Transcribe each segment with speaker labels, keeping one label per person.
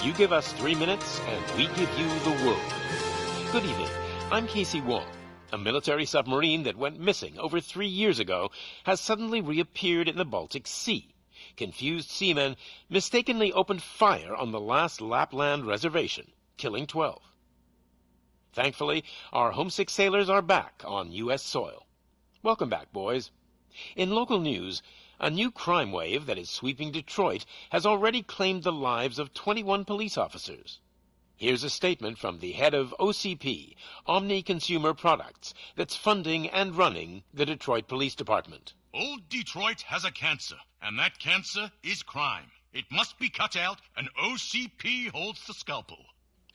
Speaker 1: You give us 3 minutes, and we give you the world. Good evening. I'm Casey Wong. A military submarine that went missing over 3 years ago has suddenly reappeared in the Baltic Sea. Confused seamen mistakenly opened fire on the last Lapland reservation, killing 12. Thankfully, our homesick sailors are back on U.S. soil. Welcome back, boys. In local news, a new crime wave that is sweeping Detroit has already claimed the lives of 21 police officers. Here's a statement from the head of OCP, Omni Consumer Products, that's funding and running the Detroit Police Department.
Speaker 2: Old Detroit has a cancer, and that cancer is crime. It must be cut out, and OCP holds the scalpel.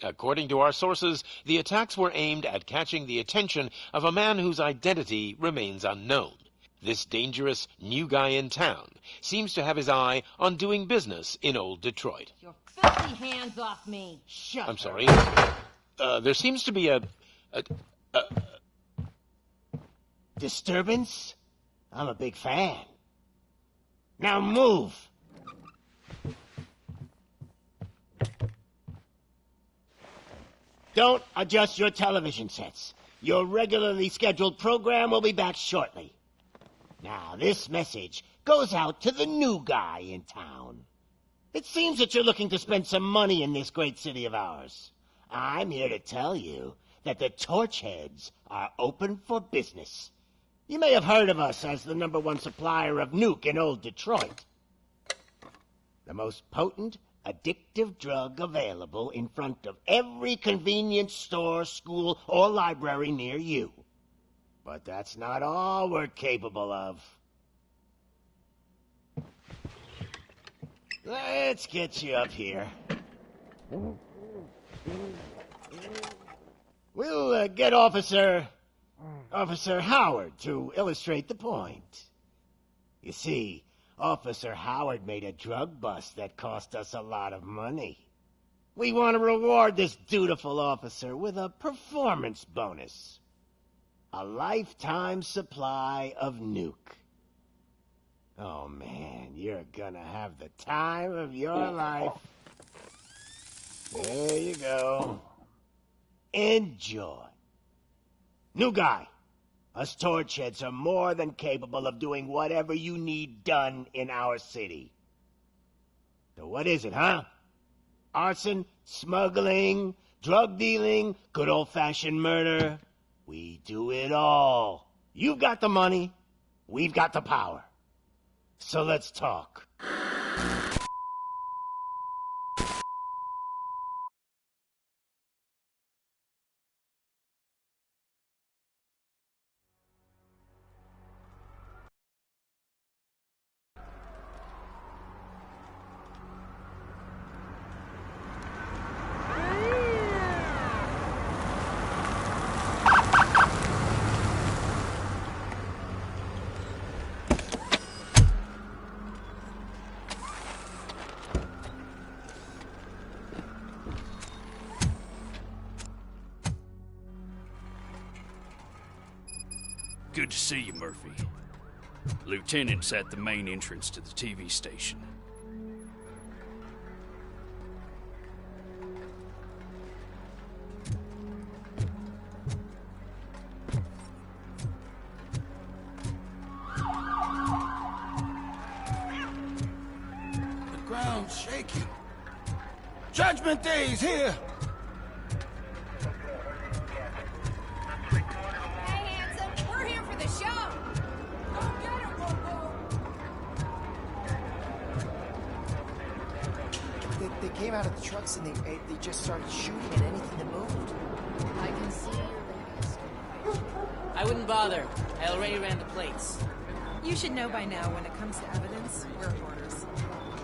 Speaker 1: According to our sources, the attacks were aimed at catching the attention of a man whose identity remains unknown. This dangerous new guy in town seems to have his eye on doing business in old Detroit.
Speaker 3: Your filthy hands off me. Shut
Speaker 1: I'm sorry. There seems to be a
Speaker 4: disturbance? I'm a big fan. Now move! Don't adjust your television sets. Your regularly scheduled program will be back shortly. Now, this message goes out to the new guy in town. It seems that you're looking to spend some money in this great city of ours. I'm here to tell you that the Torchheads are open for business. You may have heard of us as the #1 supplier of nuke in old Detroit. The most potent, addictive drug available in front of every convenience store, school, or library near you. But that's not all we're capable of. Let's get you up here. We'll get Officer Howard to illustrate the point. You see, Officer Howard made a drug bust that cost us a lot of money. We want to reward this dutiful officer with a performance bonus. A lifetime supply of nuke. Oh man, you're gonna have the time of your life. There you go. Enjoy. New guy. Us Torchheads are more than capable of doing whatever you need done in our city. So what is it, huh? Arson, smuggling, drug dealing, good old-fashioned murder. We do it all. You've got the money, we've got the power. So let's talk.
Speaker 5: Good to see you, Murphy. Lieutenant's at the main entrance to the TV station.
Speaker 6: The ground's shaking. Judgment Day's here!
Speaker 7: They came out of the trucks and they just started shooting at anything that moved.
Speaker 3: I can see your latest.
Speaker 8: I wouldn't bother. I already ran the plates.
Speaker 9: You should know by now when it comes to evidence, we're hoarders.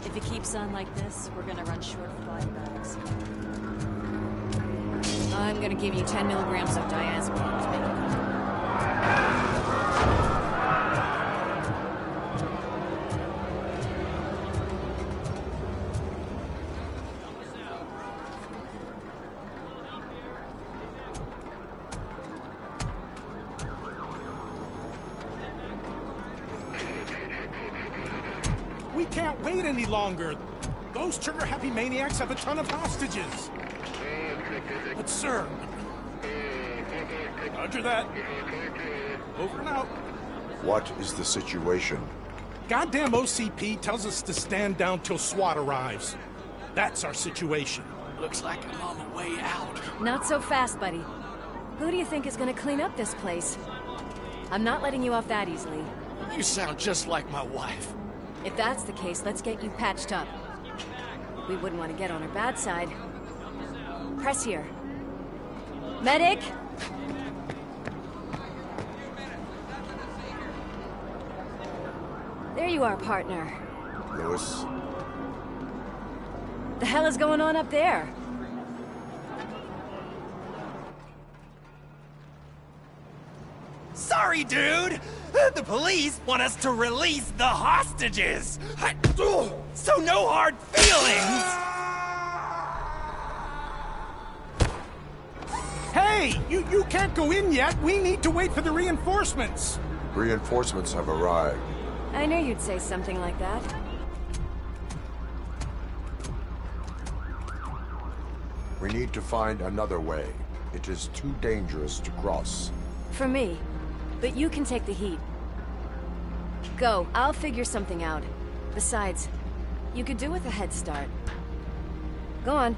Speaker 10: If it keeps on like this, we're gonna run short of body bags. I'm gonna give you 10 milligrams of diazepam to make it come.
Speaker 11: We can't wait any longer.
Speaker 6: Those trigger-happy maniacs have a ton of hostages. But, sir... Roger that. Over and out.
Speaker 11: What is the situation?
Speaker 6: Goddamn OCP tells us to stand down till SWAT arrives. That's our situation.
Speaker 5: Looks like I'm on the way out.
Speaker 10: Not so fast, buddy. Who do you think is gonna clean up this place? I'm not letting you off that easily.
Speaker 5: You sound just like my wife.
Speaker 10: If that's the case, let's get you patched up. We wouldn't want to get on her bad side. Press here. Medic! There you are, partner.
Speaker 11: Lewis?
Speaker 10: The hell is going on up there?
Speaker 12: Sorry, dude! The police want us to release the hostages! So no hard feelings!
Speaker 6: Hey! You can't go in yet! We need to wait for the reinforcements!
Speaker 11: Reinforcements have arrived.
Speaker 10: I knew you'd say something like that.
Speaker 11: We need to find another way. It is too dangerous to cross.
Speaker 10: For me. But you can take the heat. Go, I'll figure something out. Besides, you could do with a head start. Go on.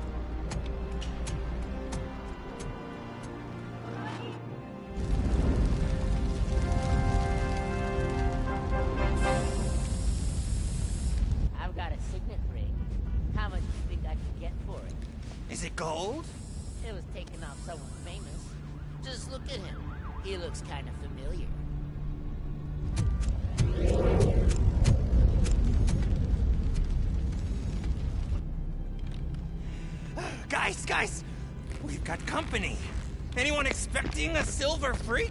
Speaker 8: I've got a signet ring. How much do you think I can get for it?
Speaker 12: Is it gold?
Speaker 8: It was taken off someone famous. Just look at him. He looks kind of familiar.
Speaker 12: Guys! We've got company. Anyone expecting a silver freak?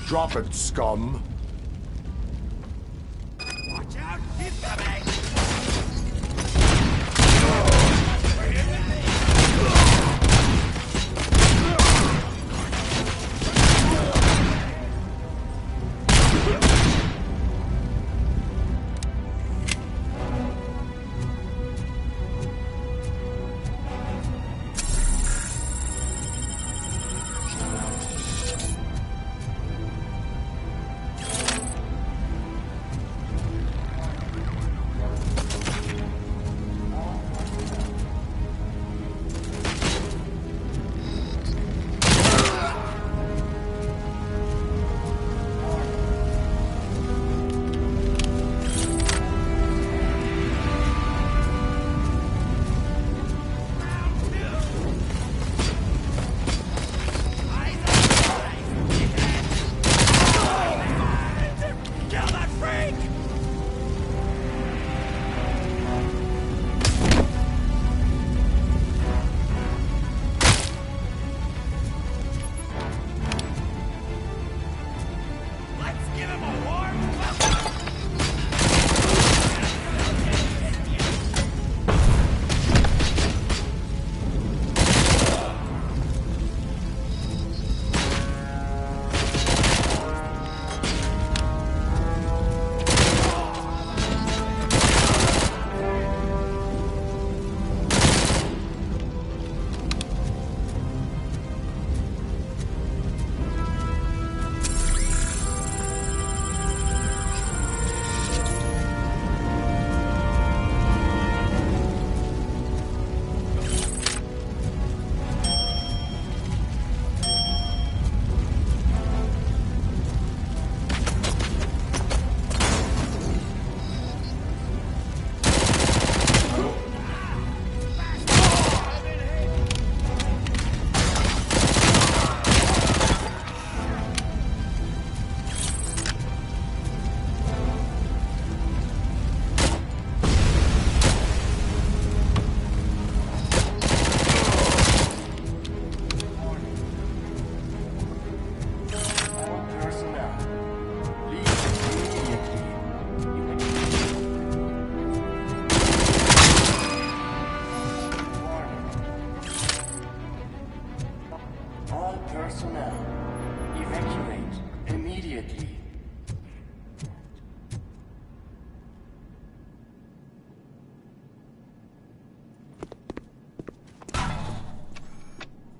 Speaker 11: Drop it, scum!
Speaker 12: Watch out! He's coming!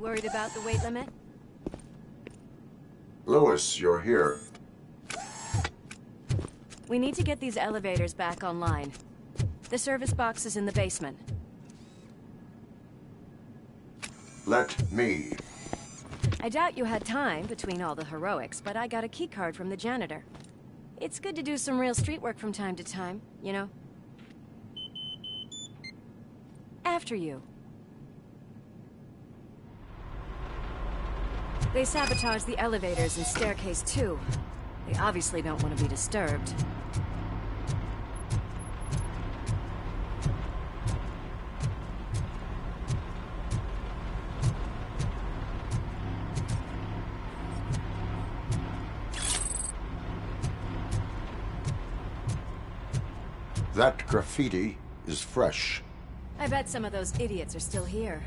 Speaker 10: Worried about the weight limit?
Speaker 11: Lewis, you're here.
Speaker 10: We need to get these elevators back online. The service box is in the basement.
Speaker 11: Let me.
Speaker 10: I doubt you had time between all the heroics, but I got a keycard from the janitor. It's good to do some real street work from time to time, you know? After you. They sabotaged the elevators and staircase too. They obviously don't want to be disturbed.
Speaker 11: That graffiti is fresh.
Speaker 10: I bet some of those idiots are still here.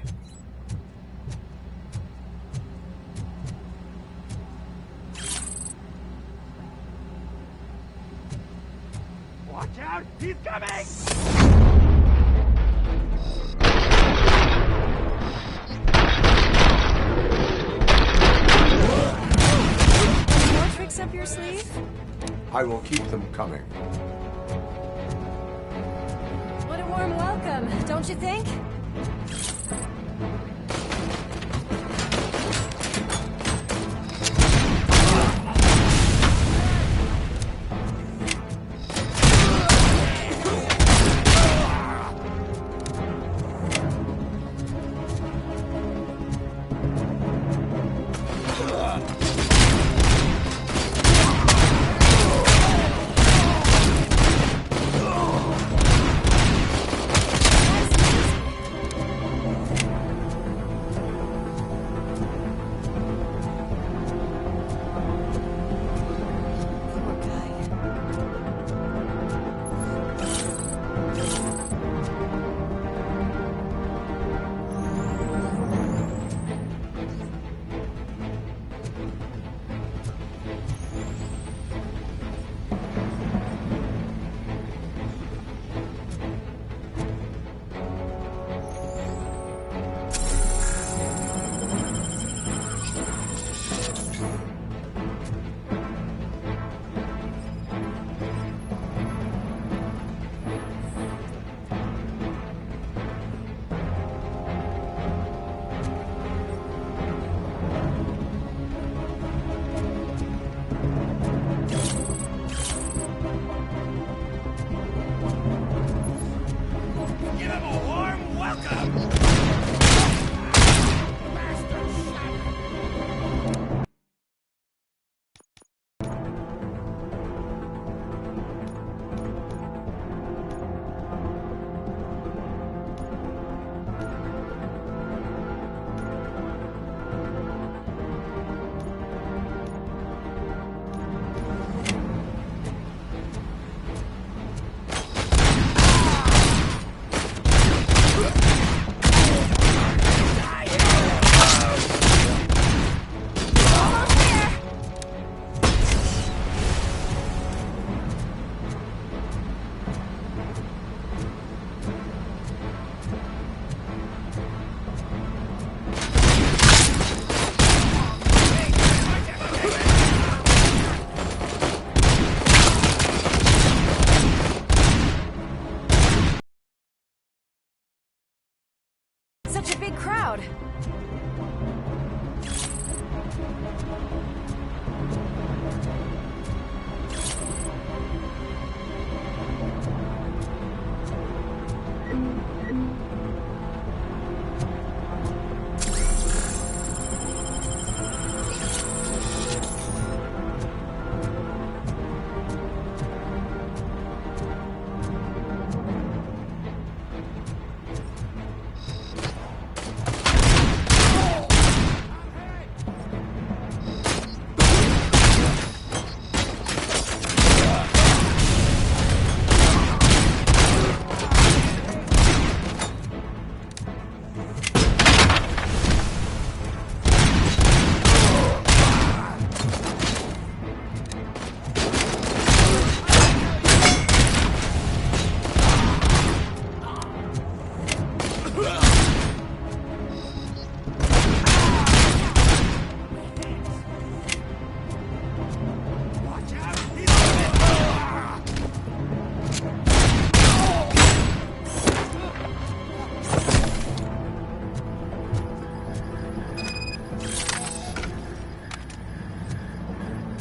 Speaker 12: Watch out! He's coming!
Speaker 10: More tricks up your sleeve?
Speaker 11: I will keep them coming.
Speaker 10: What a warm welcome, don't you think?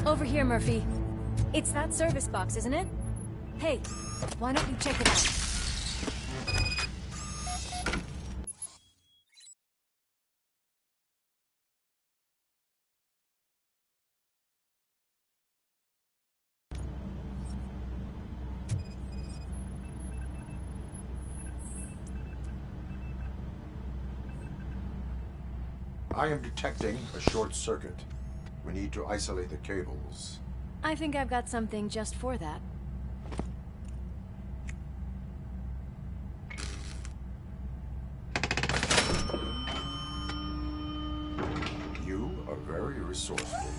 Speaker 10: Over here, Murphy. It's that service box, isn't it? Hey, why don't you check it out?
Speaker 11: I am detecting a short circuit. We need to isolate the cables.
Speaker 10: I think I've got something just for that.
Speaker 11: You are very resourceful.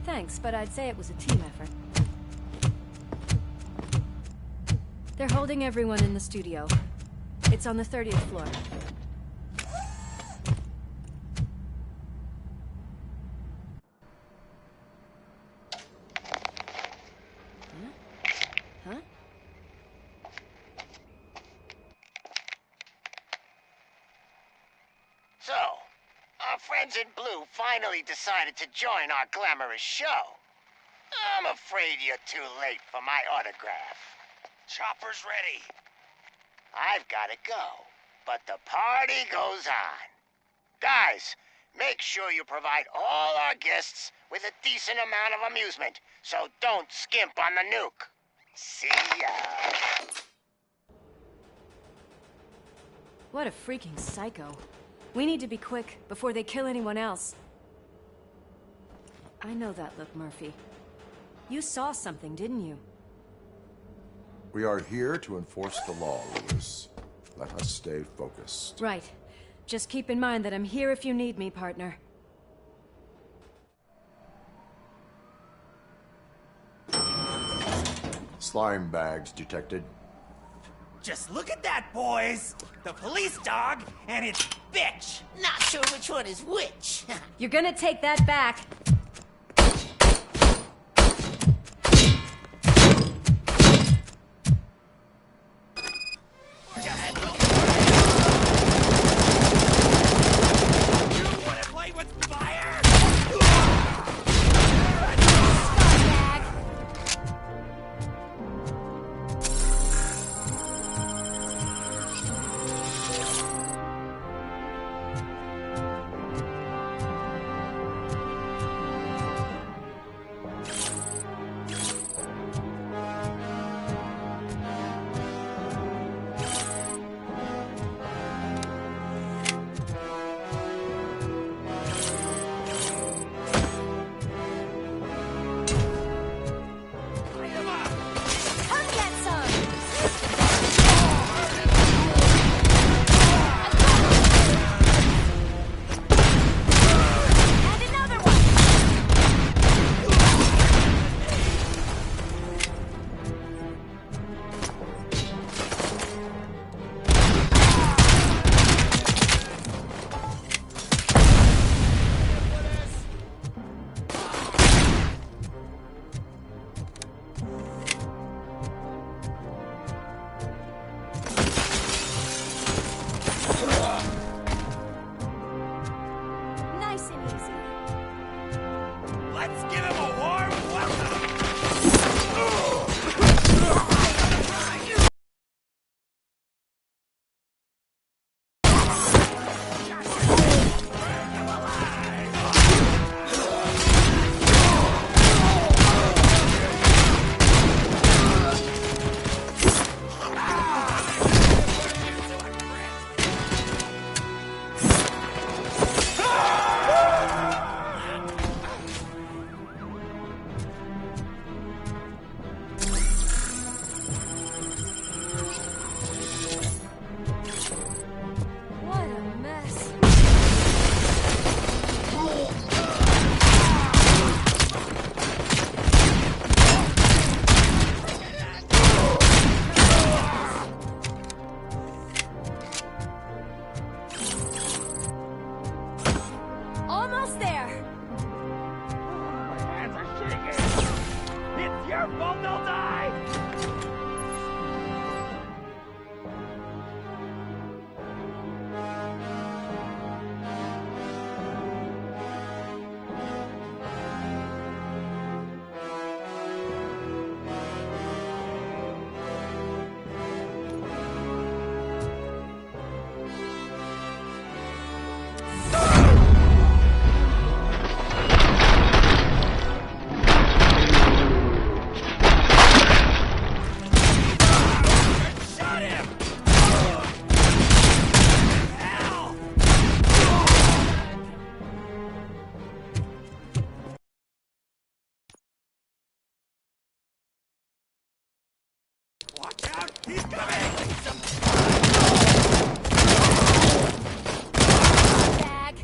Speaker 10: Thanks, but I'd say it was a team effort. They're holding everyone in the studio. It's on the 30th floor.
Speaker 4: So, our friends in blue finally decided to join our glamorous show. I'm afraid you're too late for my autograph.
Speaker 12: Chopper's ready.
Speaker 4: I've got to go, but the party goes on. Guys, make sure you provide all our guests with a decent amount of amusement, so don't skimp on the nuke. See ya.
Speaker 10: What a freaking psycho. We need to be quick, before they kill anyone else. I know that look, Murphy. You saw something, didn't you?
Speaker 11: We are here to enforce the law, Lewis. Let us stay focused.
Speaker 10: Right. Just keep in mind that I'm here if you need me, partner.
Speaker 11: Slime bags detected.
Speaker 12: Just look at that, boys! The police dog and its bitch!
Speaker 8: Not sure which one is which.
Speaker 10: You're gonna take that back.
Speaker 12: He's coming!
Speaker 10: Bag.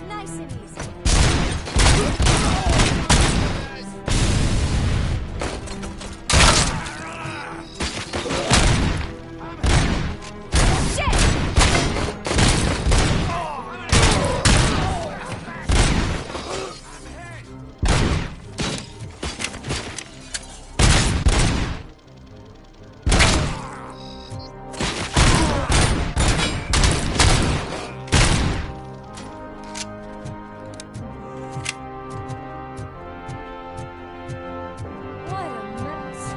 Speaker 10: Nice and easy. What a mess.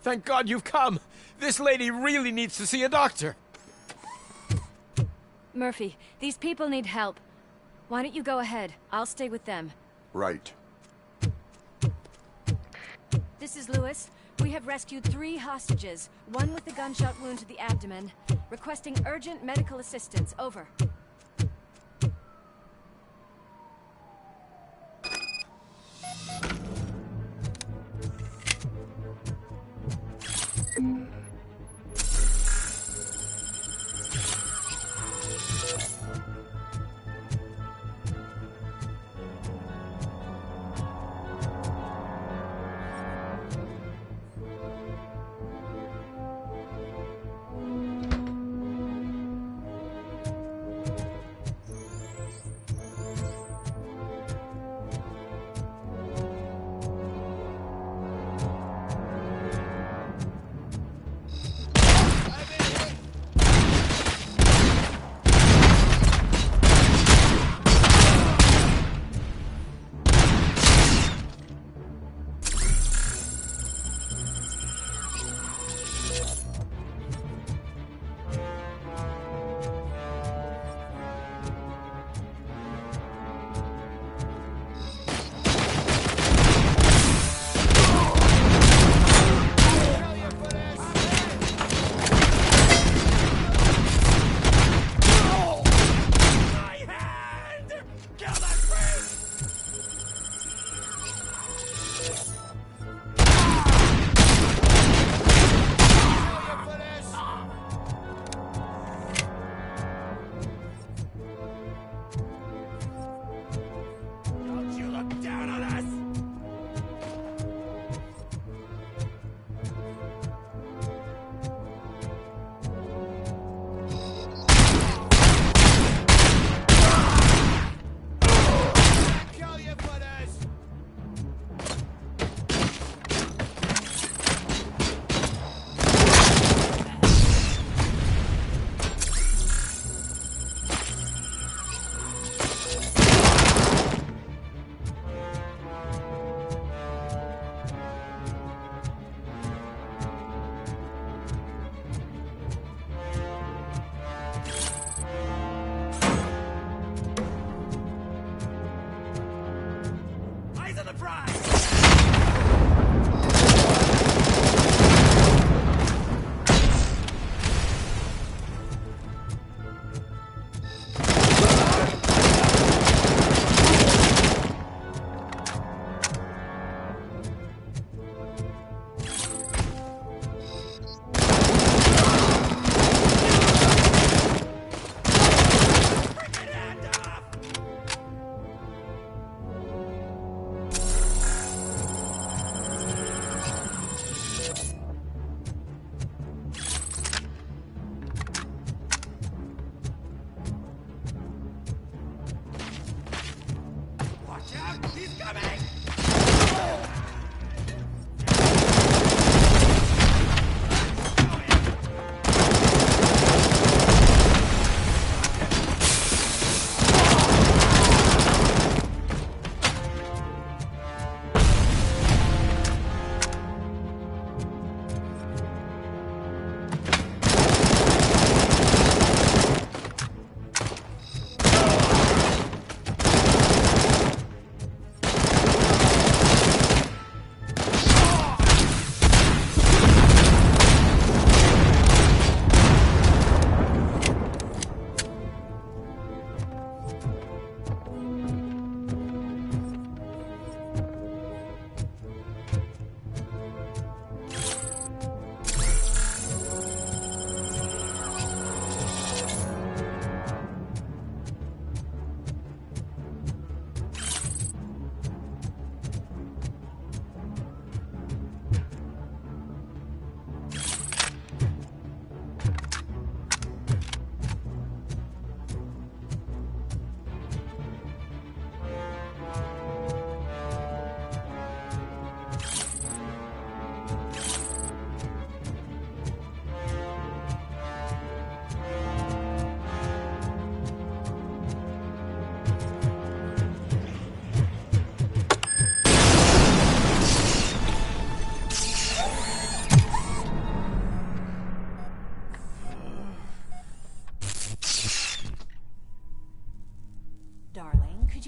Speaker 13: Thank God you've come. This lady really needs to see a doctor.
Speaker 10: Murphy, these people need help. Why don't you go ahead? I'll stay with them.
Speaker 11: Right.
Speaker 10: This is Lewis. We have rescued 3 hostages, one with a gunshot wound to the abdomen. Requesting urgent medical assistance. Over.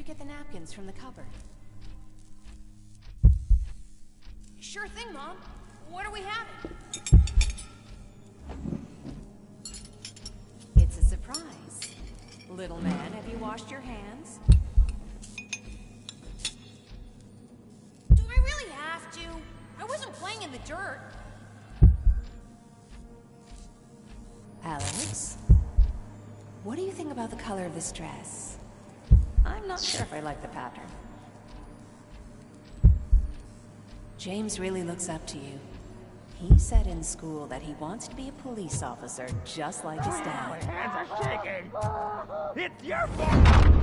Speaker 10: get the napkins from the cupboard?
Speaker 3: Sure thing, Mom. What are we having?
Speaker 10: It's a surprise. Little man, have you washed your hands?
Speaker 3: Do I really have to? I wasn't playing in the dirt.
Speaker 10: Alex? What do you think about the color of this dress? I'm not sure if I like the pattern. James really looks up to you. He said in school that he wants to be a police officer just like his dad.
Speaker 12: My hands are shaking! It's your fault!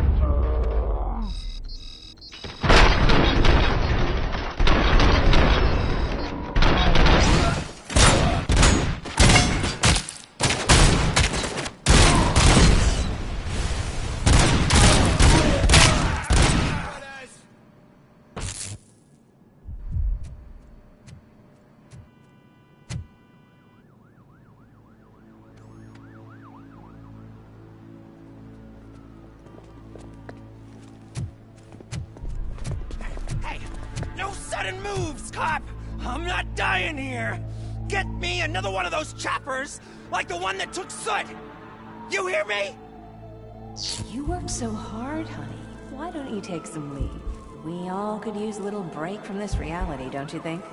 Speaker 12: Moves, cop! I'm not dying here! Get me another one of those choppers, like the one that took Soot! You hear me?
Speaker 10: You worked so hard, honey. Why don't you take some leave? We all could use a little break from this reality, don't you think?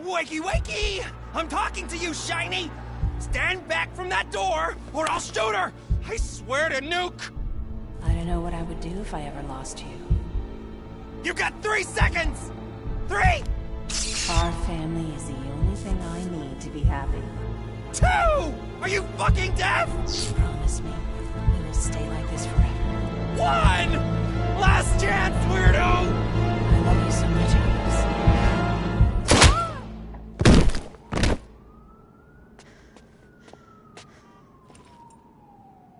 Speaker 12: Wakey, wakey! I'm talking to you, Shiny! Stand back from that door, or I'll shoot her! I swear to nuke!
Speaker 10: I don't know what I would do if I ever lost you.
Speaker 12: You got 3 seconds! 3!
Speaker 10: Our family is the only thing I need to be happy.
Speaker 12: 2! Are you fucking deaf?
Speaker 10: Promise me, we will stay like this forever.
Speaker 12: 1! Last chance, weirdo!
Speaker 10: I love you so much, Alex.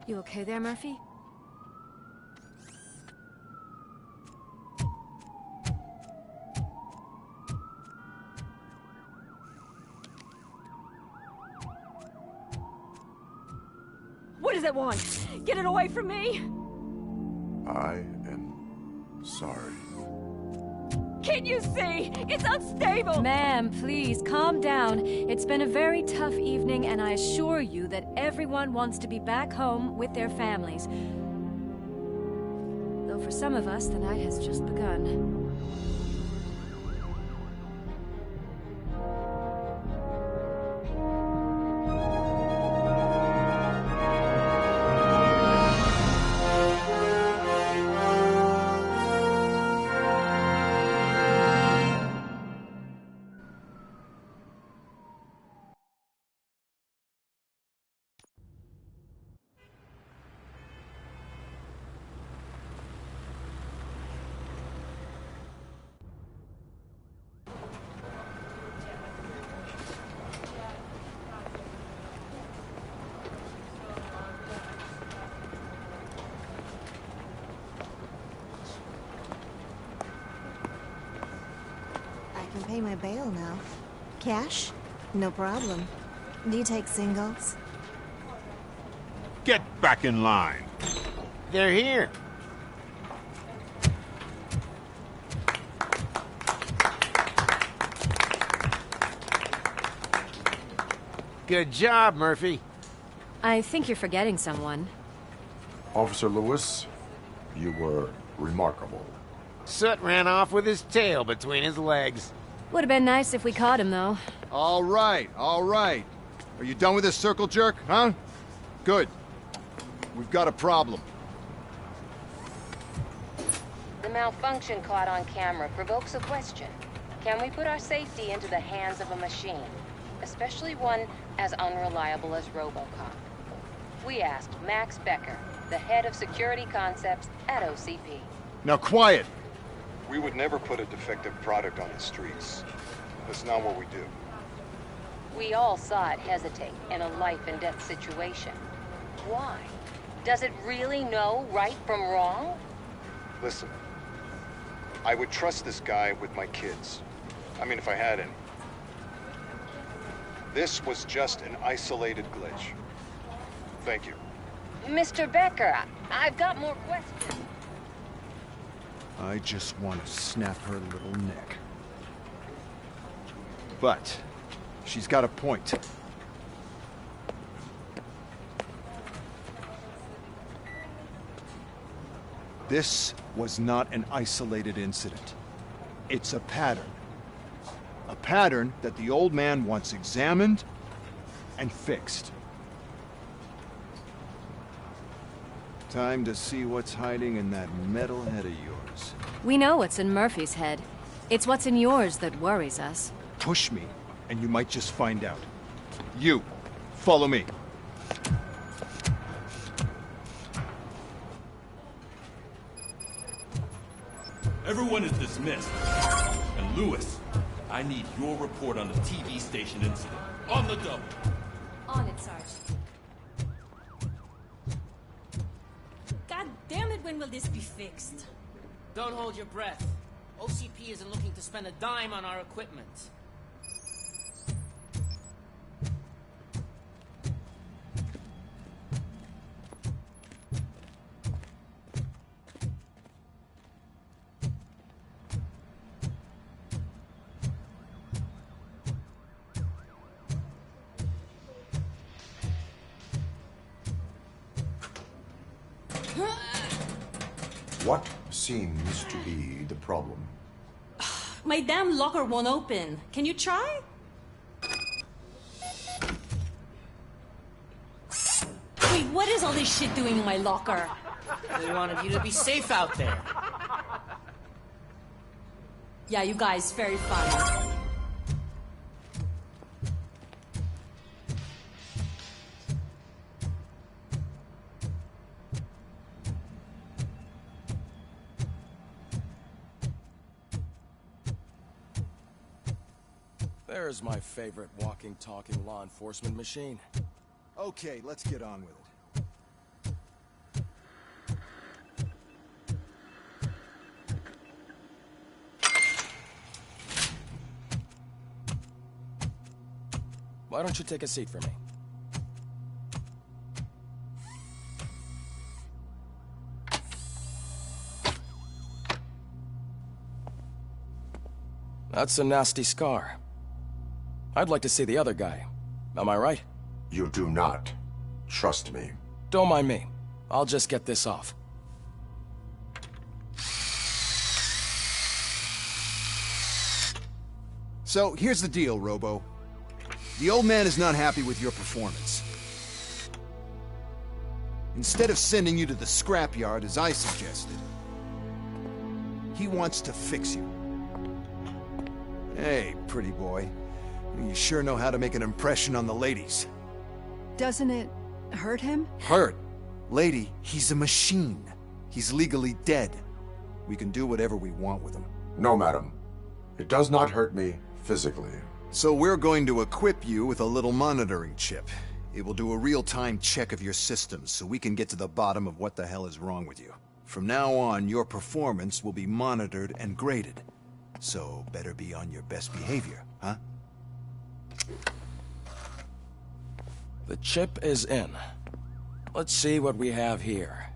Speaker 10: You okay there, Murphy?
Speaker 14: What does it want? Get it away from me!
Speaker 11: I am sorry.
Speaker 14: Can't you see? It's unstable!
Speaker 10: Ma'am, please, calm down. It's been a very tough evening, and I assure you that everyone wants to be back home with their families. Though for some of us, the night has just begun.
Speaker 15: Pay my bail now. Cash? No problem. Do you take singles?
Speaker 16: Get back in line.
Speaker 4: They're here. Good job, Murphy.
Speaker 10: I think you're forgetting someone.
Speaker 11: Officer Lewis, you were remarkable.
Speaker 4: Soot ran off with his tail between his legs.
Speaker 10: Would have been nice if we caught him, though.
Speaker 17: All right, all right. Are you done with this circle jerk, huh? Good. We've got a problem.
Speaker 18: The malfunction caught on camera provokes a question. Can we put our safety into the hands of a machine? Especially one as unreliable as Robocop. We asked Max Becker, the head of security concepts at OCP.
Speaker 17: Now quiet!
Speaker 19: We would never put a defective product on the streets. That's not what we do.
Speaker 18: We all saw it hesitate in a life-and-death situation. Why? Does it really know right from wrong?
Speaker 19: Listen, I would trust this guy with my kids. I mean, if I had any. This was just an isolated glitch. Thank you.
Speaker 18: Mr. Becker, I've got more questions.
Speaker 17: I just want to snap her little neck. But she's got a point. This was not an isolated incident. It's a pattern. A pattern that the old man wants examined and fixed. Time to see what's hiding in that metal head of yours.
Speaker 10: We know what's in Murphy's head. It's what's in yours that worries us.
Speaker 17: Push me, and you might just find out. You, follow me.
Speaker 16: Everyone is dismissed. And Lewis, I need your report on the TV station incident. On the double.
Speaker 14: On it, Sarge. God damn it, when will this be fixed?
Speaker 8: Don't hold your breath. OCP isn't looking to spend a dime on our equipment.
Speaker 11: What seems to be the problem?
Speaker 14: My damn locker won't open. Can you try? Wait, what is all this shit doing in my locker?
Speaker 8: They wanted you to be safe out there.
Speaker 14: Yeah, you guys, very fun.
Speaker 13: There's my favorite walking, talking law enforcement machine.
Speaker 17: Okay, let's get on with it.
Speaker 13: Why don't you take a seat for me? That's a nasty scar. I'd like to see the other guy. Am I right?
Speaker 11: You do not. Trust me.
Speaker 13: Don't mind me. I'll just get this off.
Speaker 17: So, here's the deal, Robo. The old man is not happy with your performance. Instead of sending you to the scrapyard, as I suggested, he wants to fix you. Hey, pretty boy. You sure know how to make an impression on the ladies.
Speaker 9: Doesn't it hurt him?
Speaker 17: Hurt? Lady, he's a machine. He's legally dead. We can do whatever we want with him.
Speaker 11: No, madam. It does not hurt me physically.
Speaker 17: So we're going to equip you with a little monitoring chip. It will do a real-time check of your systems so we can get to the bottom of what the hell is wrong with you. From now on, your performance will be monitored and graded. So better be on your best behavior, huh?
Speaker 13: The chip is in. Let's see what we have here.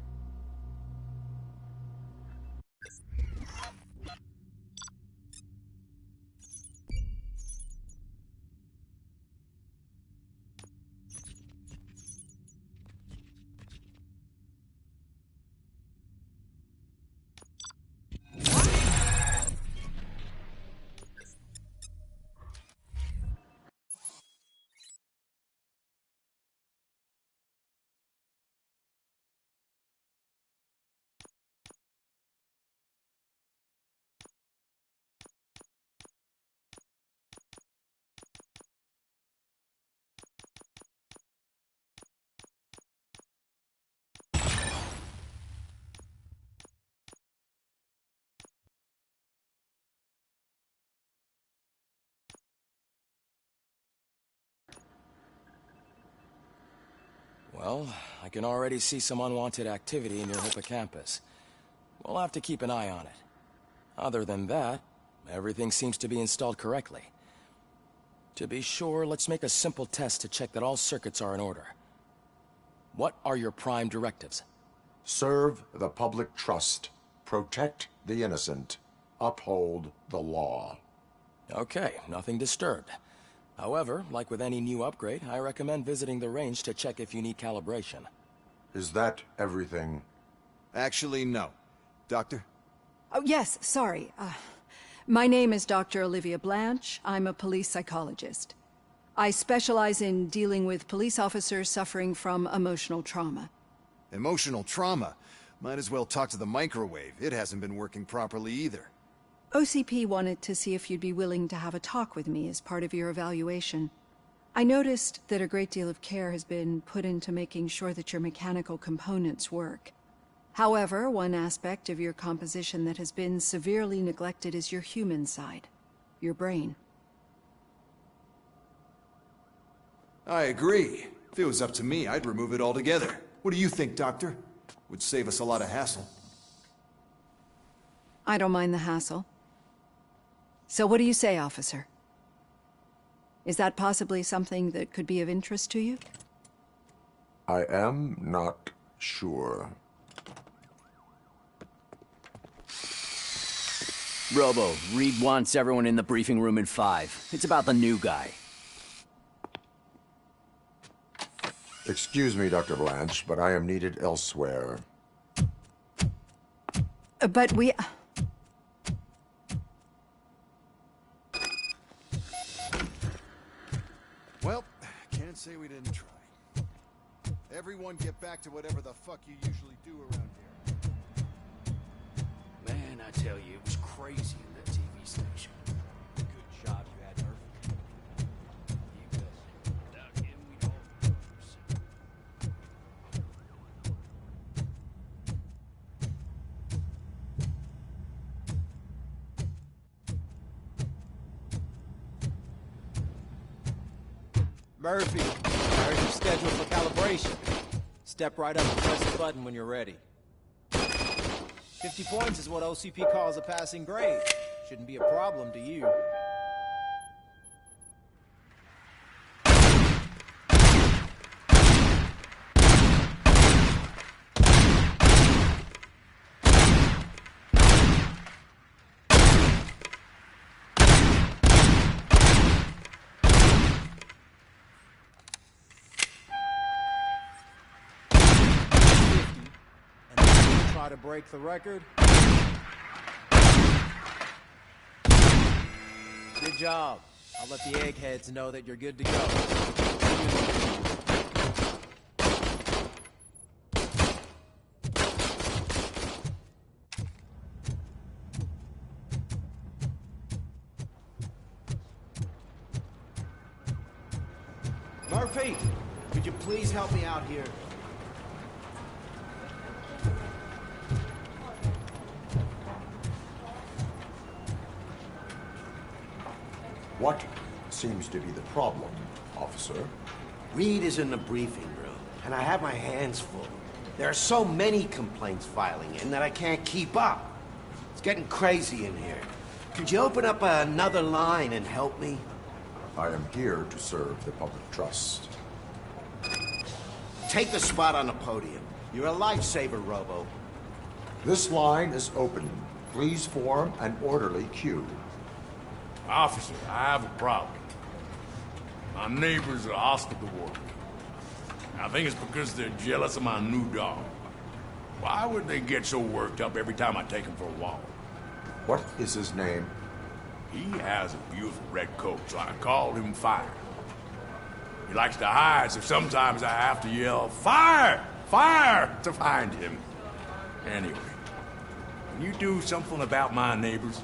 Speaker 13: Well, I can already see some unwanted activity in your hippocampus. We'll have to keep an eye on it. Other than that, everything seems to be installed correctly. To be sure, let's make a simple test to check that all circuits are in order. What are your prime directives?
Speaker 11: Serve the public trust. Protect the innocent, uphold the law.
Speaker 13: Okay, nothing disturbed. However, like with any new upgrade, I recommend visiting the range to check if you need calibration.
Speaker 11: Is that everything?
Speaker 17: Actually, no. Doctor?
Speaker 20: Oh, yes, sorry. My name is Dr. Olivia Blanche. I'm a police psychologist. I specialize in dealing with police officers suffering from emotional trauma.
Speaker 17: Emotional trauma? Might as well talk to the microwave. It hasn't been working properly either.
Speaker 20: OCP wanted to see if you'd be willing to have a talk with me as part of your evaluation. I noticed that a great deal of care has been put into making sure that your mechanical components work. However, one aspect of your composition that has been severely neglected is your human side, your brain.
Speaker 17: I agree. If it was up to me, I'd remove it altogether. What do you think, Doctor? Would save us a lot of hassle.
Speaker 20: I don't mind the hassle. So what do you say, officer? Is that possibly something that could be of interest to you?
Speaker 11: I am not sure.
Speaker 21: Robo, Reed wants everyone in the briefing room in 5. It's about the new guy.
Speaker 11: Excuse me, Dr. Blanche, but I am needed elsewhere.
Speaker 20: But we...
Speaker 17: Well, can't say we didn't try. Everyone get back to whatever the fuck you usually do around here.
Speaker 5: Man, I tell you, it was crazy in that TV station. Good job you had, Murphy. You bet. Without him, we'd all be
Speaker 22: Murphy, there's your schedule for calibration. Step right up and press the button when you're ready. 50 points is what OCP calls a passing grade. Shouldn't be a problem to you. Try to break the record. Good job. I'll let the eggheads know that you're good to go. Murphy, could you please help me out here?
Speaker 11: What seems to be the problem, officer?
Speaker 23: Reed is in the briefing room, and I have my hands full. There are so many complaints filing in that I can't keep up. It's getting crazy in here. Could you open up another line and help me?
Speaker 11: I am here to serve the public trust.
Speaker 23: Take the spot on the podium. You're a lifesaver, Robo.
Speaker 11: This line is open. Please form an orderly queue.
Speaker 2: Officer, I have a problem. My neighbors are hostile to work. I think it's because they're jealous of my new dog. Why would they get so worked up every time I take him for a walk?
Speaker 11: What is his name?
Speaker 2: He has a beautiful red coat, so I called him Fire. He likes to hide, so sometimes I have to yell, "Fire! Fire!" to find him. Anyway, can you do something about my neighbors?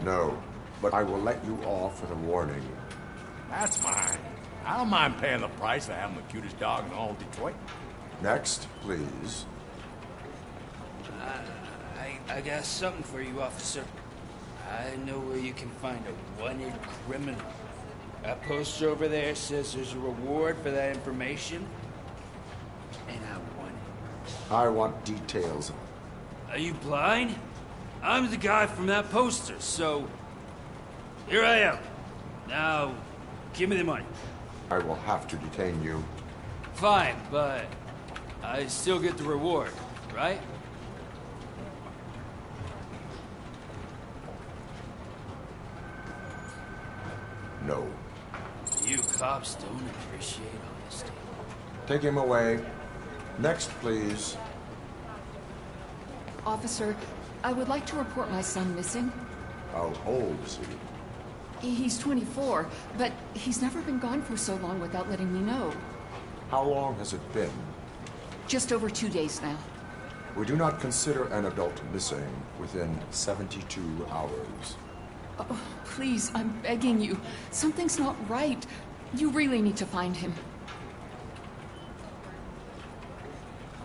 Speaker 11: No, but I will let you off with a warning.
Speaker 2: That's mine. I don't mind paying the price for having the cutest dog in all Detroit.
Speaker 11: Next, please.
Speaker 24: I got something for you, officer. I know where you can find a wanted criminal. That poster over there says there's a reward for that information, and I want it.
Speaker 11: I want details.
Speaker 24: Are you blind? I'm the guy from that poster, so here I am. Now, give me the money.
Speaker 11: I will have to detain you.
Speaker 24: Fine, but I still get the reward, right?
Speaker 11: No.
Speaker 24: You cops don't appreciate honesty.
Speaker 11: Take him away. Next, please.
Speaker 1: Officer, I would like to report my son missing.
Speaker 11: How old is he?
Speaker 1: He's 24, but he's never been gone for so long without letting me know.
Speaker 11: How long has it been?
Speaker 1: Just over 2 days now.
Speaker 11: We do not consider an adult missing within 72 hours.
Speaker 1: Oh, please, I'm begging you. Something's not right. You really need to find him.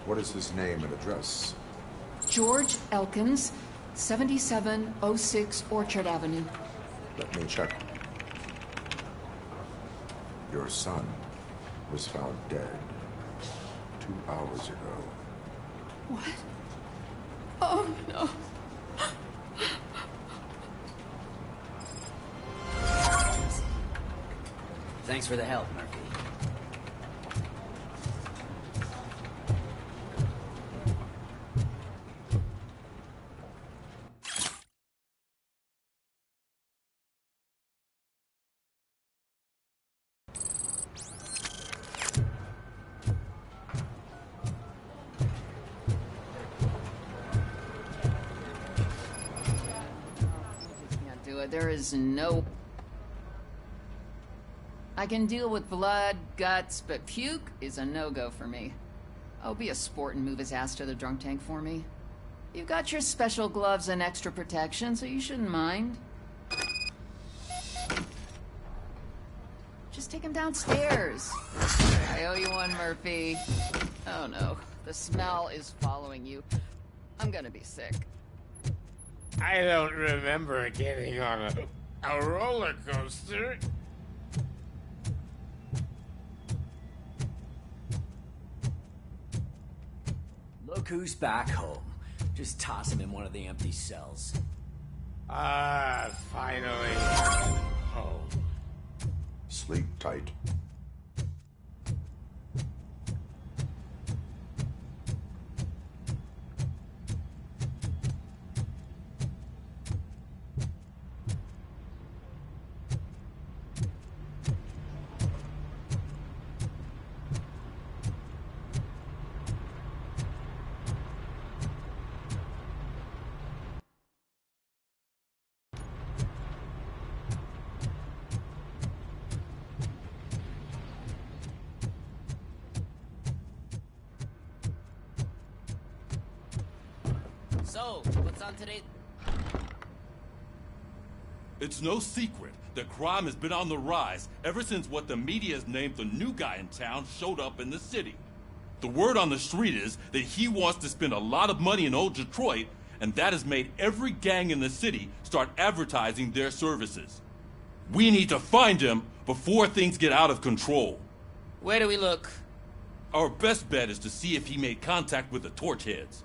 Speaker 11: What is his name and address?
Speaker 1: George Elkins, 7706 Orchard Avenue.
Speaker 11: Let me check. Your son was found dead 2 hours ago.
Speaker 1: What? Oh, no.
Speaker 21: Thanks for the help, Murphy.
Speaker 1: Can't do it. There is no... I can deal with blood, guts, but puke is a no-go for me. Oh, be a sport and move his ass to the drunk tank for me. You've got your special gloves and extra protection, so you shouldn't mind. Just take him downstairs. I owe you one, Murphy. Oh no, the smell is following you. I'm gonna be sick.
Speaker 4: I don't remember getting on a roller coaster.
Speaker 21: Look who's back home. Just toss him in one of the empty cells.
Speaker 4: Finally. Home.
Speaker 11: Sleep tight.
Speaker 8: So, what's on today?
Speaker 16: It's no secret that crime has been on the rise ever since what the media has named the new guy in town showed up in the city. The word on the street is that he wants to spend a lot of money in old Detroit, and that has made every gang in the city start advertising their services. We need to find him before things get out of control.
Speaker 8: Where do we look?
Speaker 16: Our best bet is to see if he made contact with the Torchheads.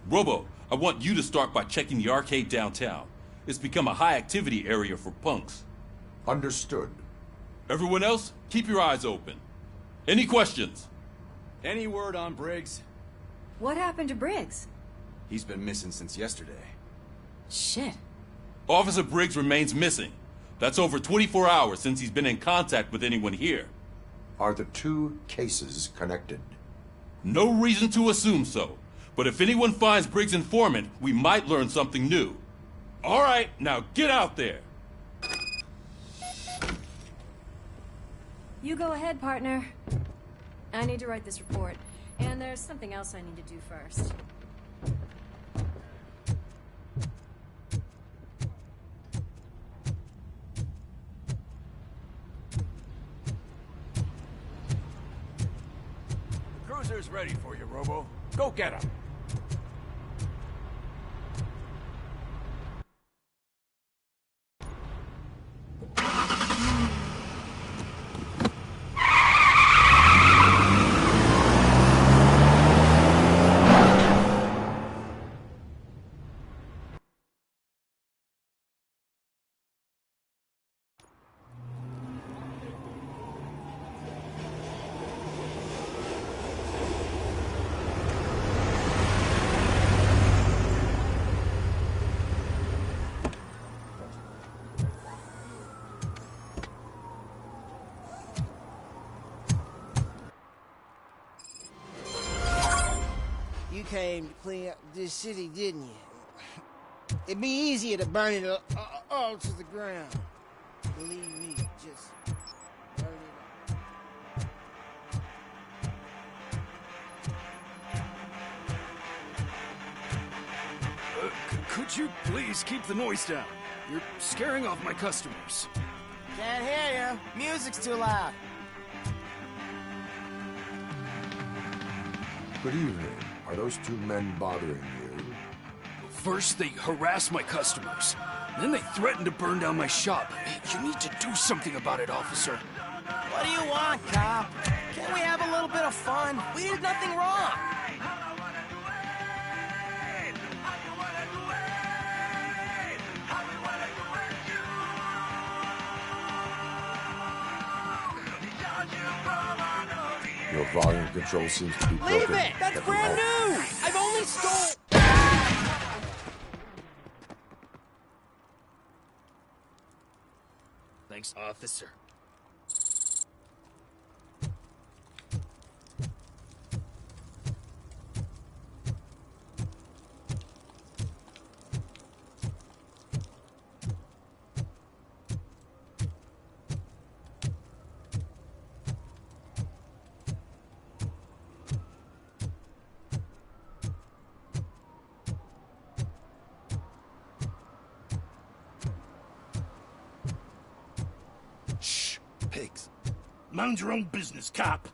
Speaker 16: Robo, I want you to start by checking the arcade downtown. It's become a high-activity area for punks.
Speaker 11: Understood.
Speaker 16: Everyone else, keep your eyes open. Any questions?
Speaker 22: Any word on Briggs?
Speaker 10: What happened to Briggs?
Speaker 22: He's been missing since yesterday.
Speaker 10: Shit.
Speaker 16: Officer Briggs remains missing. That's over 24 hours since he's been in contact with anyone here.
Speaker 11: Are the two cases connected?
Speaker 16: No reason to assume so. But if anyone finds Briggs' informant, we might learn something new. All right, now get out there.
Speaker 10: You go ahead, partner. I need to write this report. And there's something else I need to do first.
Speaker 2: The cruiser's ready for you, Robo. Go get him.
Speaker 3: came to clean up this city, didn't you? It'd be easier to burn it all to the ground. Believe me, just burn it up.
Speaker 5: Could you please keep the noise down? You're scaring off my customers.
Speaker 3: Can't hear you. Music's too loud.
Speaker 11: Good evening. Are those two men bothering you?
Speaker 5: First, they harass my customers. Then they threaten to burn down my shop. You need to do something about it, officer.
Speaker 3: What do you want, cop? Can't we have a little bit of fun? We did nothing wrong.
Speaker 11: Your volume control seems to be broken.
Speaker 3: Leave it! That's brand new! I've only stole...
Speaker 5: Thanks, officer. Pigs. Mind your own business, cop.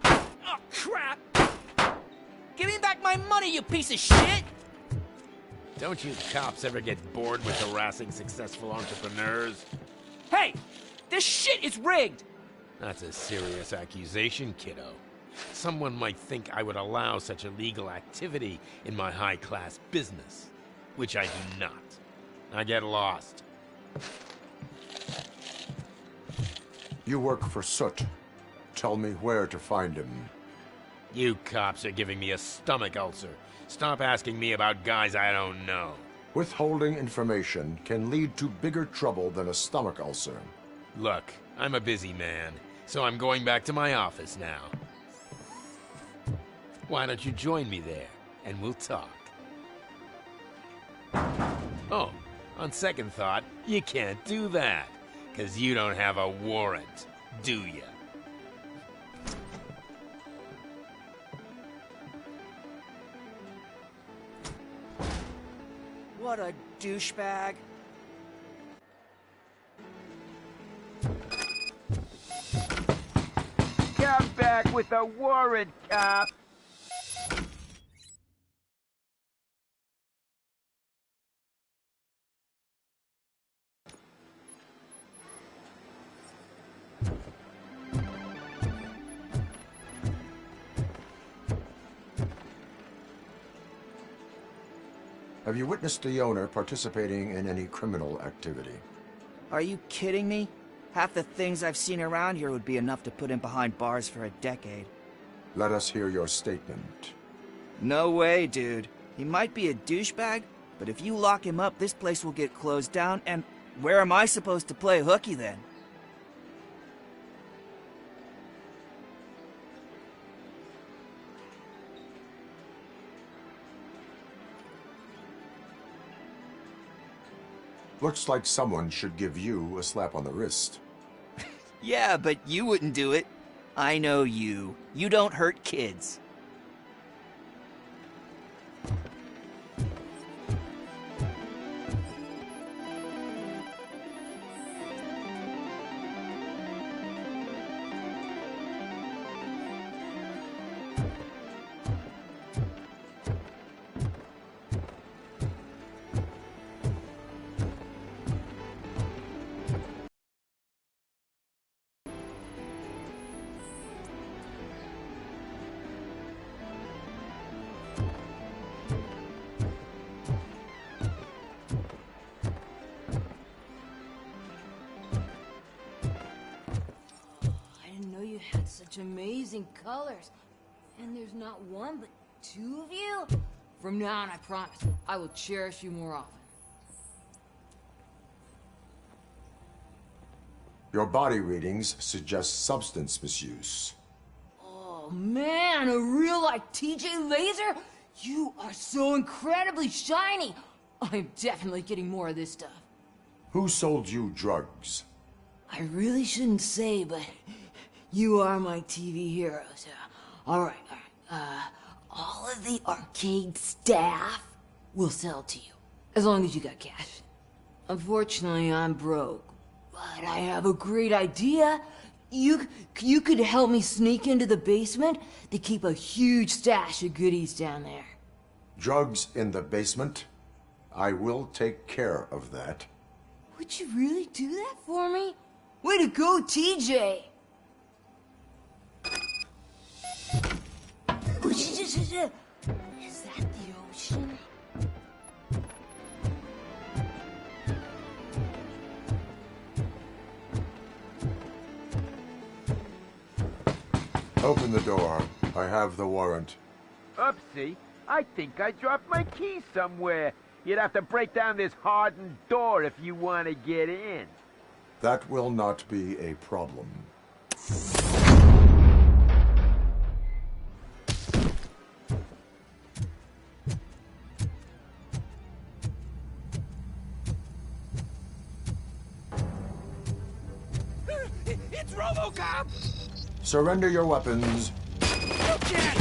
Speaker 3: Oh, crap! Give me back my money, you piece of shit!
Speaker 6: Don't you cops ever get bored with harassing successful entrepreneurs?
Speaker 3: Hey! This shit is rigged!
Speaker 6: That's a serious accusation, kiddo. Someone might think I would allow such illegal activity in my high-class business, which I do not. I get lost.
Speaker 11: You work for Soot. Tell me where to find him.
Speaker 6: You cops are giving me a stomach ulcer. Stop asking me about guys I don't know.
Speaker 11: Withholding information can lead to bigger trouble than a stomach ulcer.
Speaker 6: Look, I'm a busy man, so I'm going back to my office now. Why don't you join me there, and we'll talk. Oh, on second thought, you can't do that, 'cause you don't have a warrant, do ya?
Speaker 3: What a douchebag.
Speaker 7: Come back with a warrant, cop!
Speaker 11: Have you witnessed the owner participating in any criminal activity?
Speaker 12: Are you kidding me? Half the things I've seen around here would be enough to put him behind bars for a decade.
Speaker 11: Let us hear your statement.
Speaker 12: No way, dude. He might be a douchebag, but if you lock him up, this place will get closed down, and where am I supposed to play hooky then?
Speaker 11: Looks like someone should give you a slap on the wrist.
Speaker 12: Yeah, but you wouldn't do it. I know you. You don't hurt kids.
Speaker 14: didn't know you had such amazing colors. And there's not one, but two of you? From now on, I promise, I will cherish you more often.
Speaker 11: Your body readings suggest substance misuse.
Speaker 14: Oh man, a real like TJ Laser? You are so incredibly shiny! I'm definitely getting more of this stuff.
Speaker 11: Who sold you drugs?
Speaker 14: I really shouldn't say, but you are my TV heroes. Alright. All of the arcade staff will sell to you, as long as you got cash. Unfortunately, I'm broke, but I have a great idea. You could help me sneak into the basement. They keep a huge stash of goodies down there.
Speaker 11: Drugs in the basement? I will take care of that.
Speaker 14: Would you really do that for me? Way to go, TJ! Is that the ocean?
Speaker 11: Open the door. I have the warrant.
Speaker 7: Oopsie. I think I dropped my key somewhere. You'd have to break down this hardened door if you want to get in.
Speaker 11: That will not be a problem.
Speaker 24: It's Robocop!
Speaker 11: Surrender your weapons.
Speaker 24: You can't!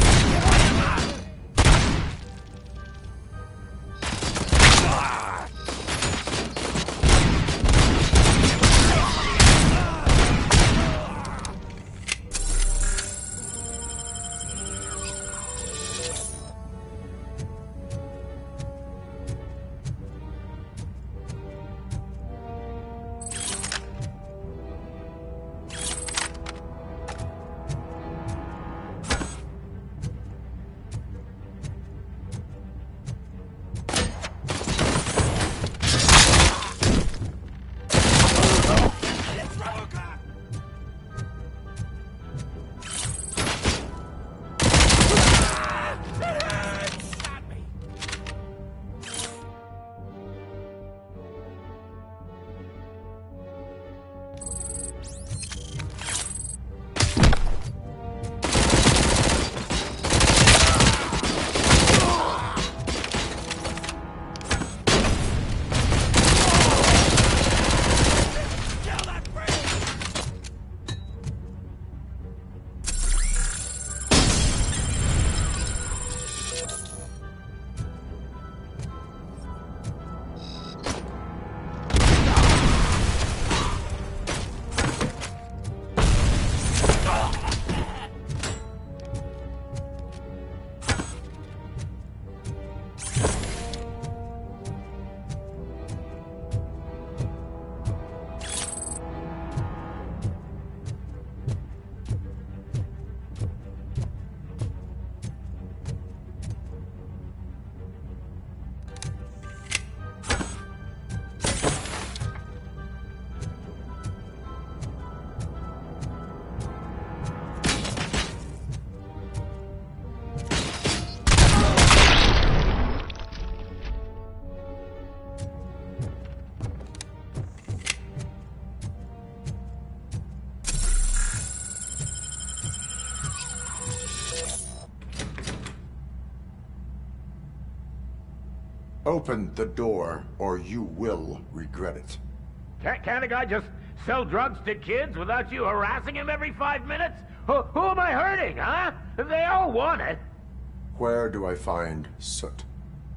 Speaker 11: Open the door, or you will regret it.
Speaker 7: Can't a guy just sell drugs to kids without you harassing him every 5 minutes? Who am I hurting, huh? They all want it.
Speaker 11: Where do I find Soot?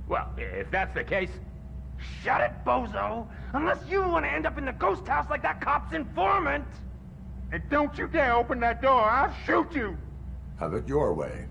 Speaker 7: Well, if that's the case, shut it, bozo! Unless you want to end up in the ghost house like that cop's informant! And don't you dare open that door, I'll shoot you!
Speaker 11: Have it your way.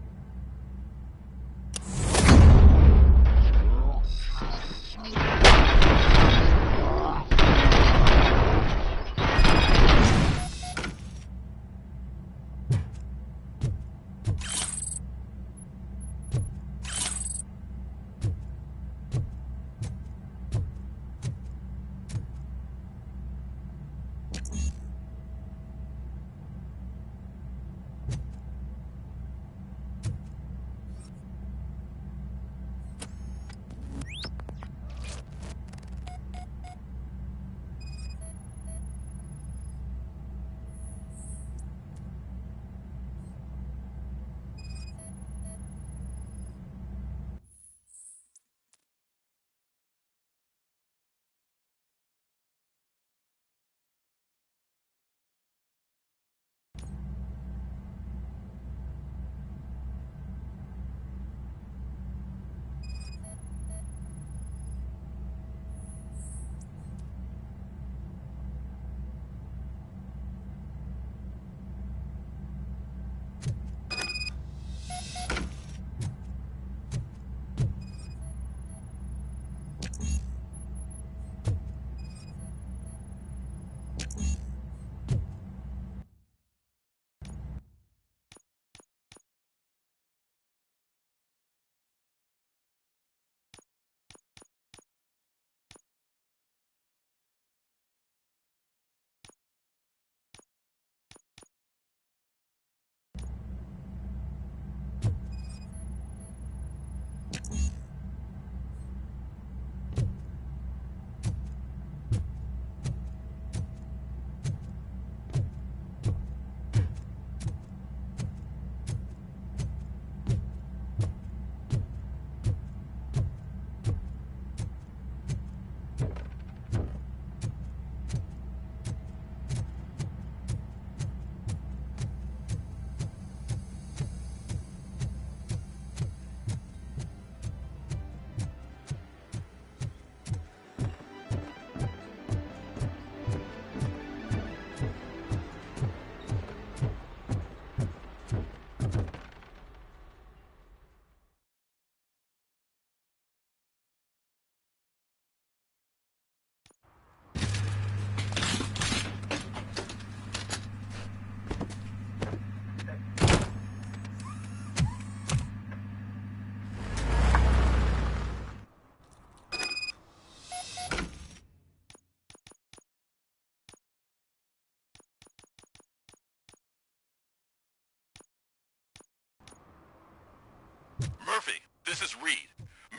Speaker 9: This is Reed.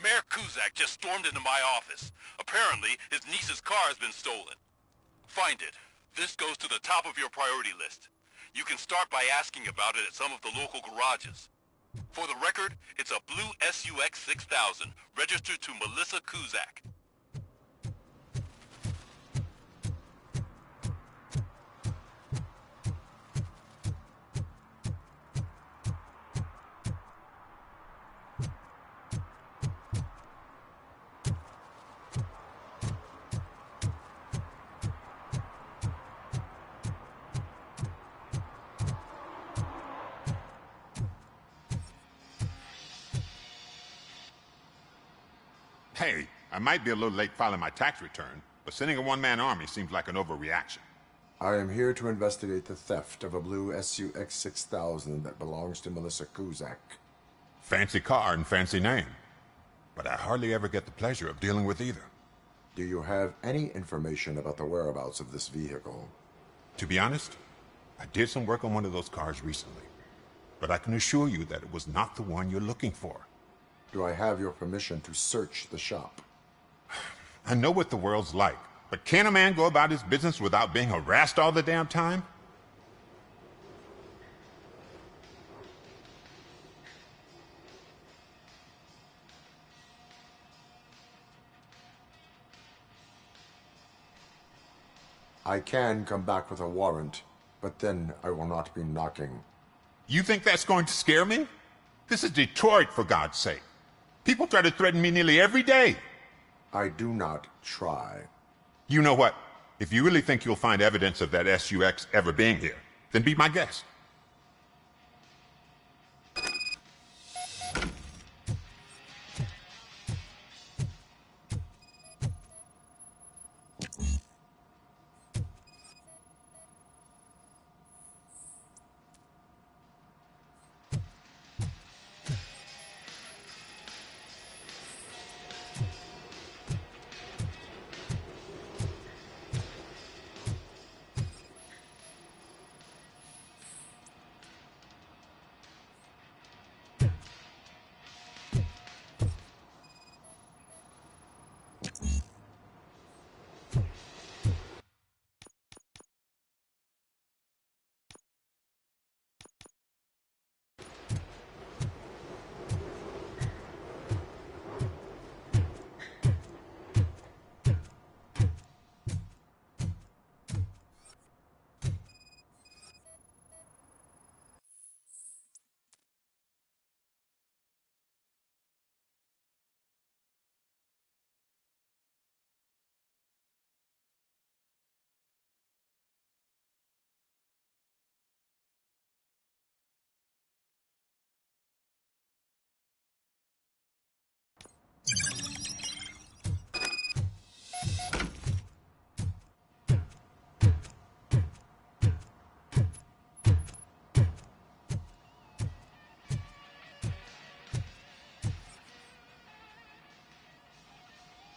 Speaker 9: Mayor Kuzak just stormed into my office. Apparently, his niece's car has been stolen. Find it. This goes to the top of your priority list. You can start by asking about it at some of the local garages. For the record, it's a blue SUX 6000, registered to Melissa Kuzak.
Speaker 15: Hey, I might be a little late filing my tax return, but sending a one-man army seems like an overreaction.
Speaker 11: I am here to investigate the theft of a blue SUX 6000 that belongs to Melissa Kuzak.
Speaker 15: Fancy car and fancy name, but I hardly ever get the pleasure of dealing with either.
Speaker 11: Do you have any information about the whereabouts of this vehicle?
Speaker 15: To be honest, I did some work on one of those cars recently, but I can assure you that it was not the one you're looking for.
Speaker 11: Do I have your permission to search the shop?
Speaker 15: I know what the world's like, but can a man go about his business without being harassed all the damn time?
Speaker 11: I can come back with a warrant, but then I will not be knocking.
Speaker 15: You think that's going to scare me? This is Detroit, for God's sake. People try to threaten me nearly every day.
Speaker 11: I do not try.
Speaker 15: You know what? If you really think you'll find evidence of that SUX ever being here, then be my guest.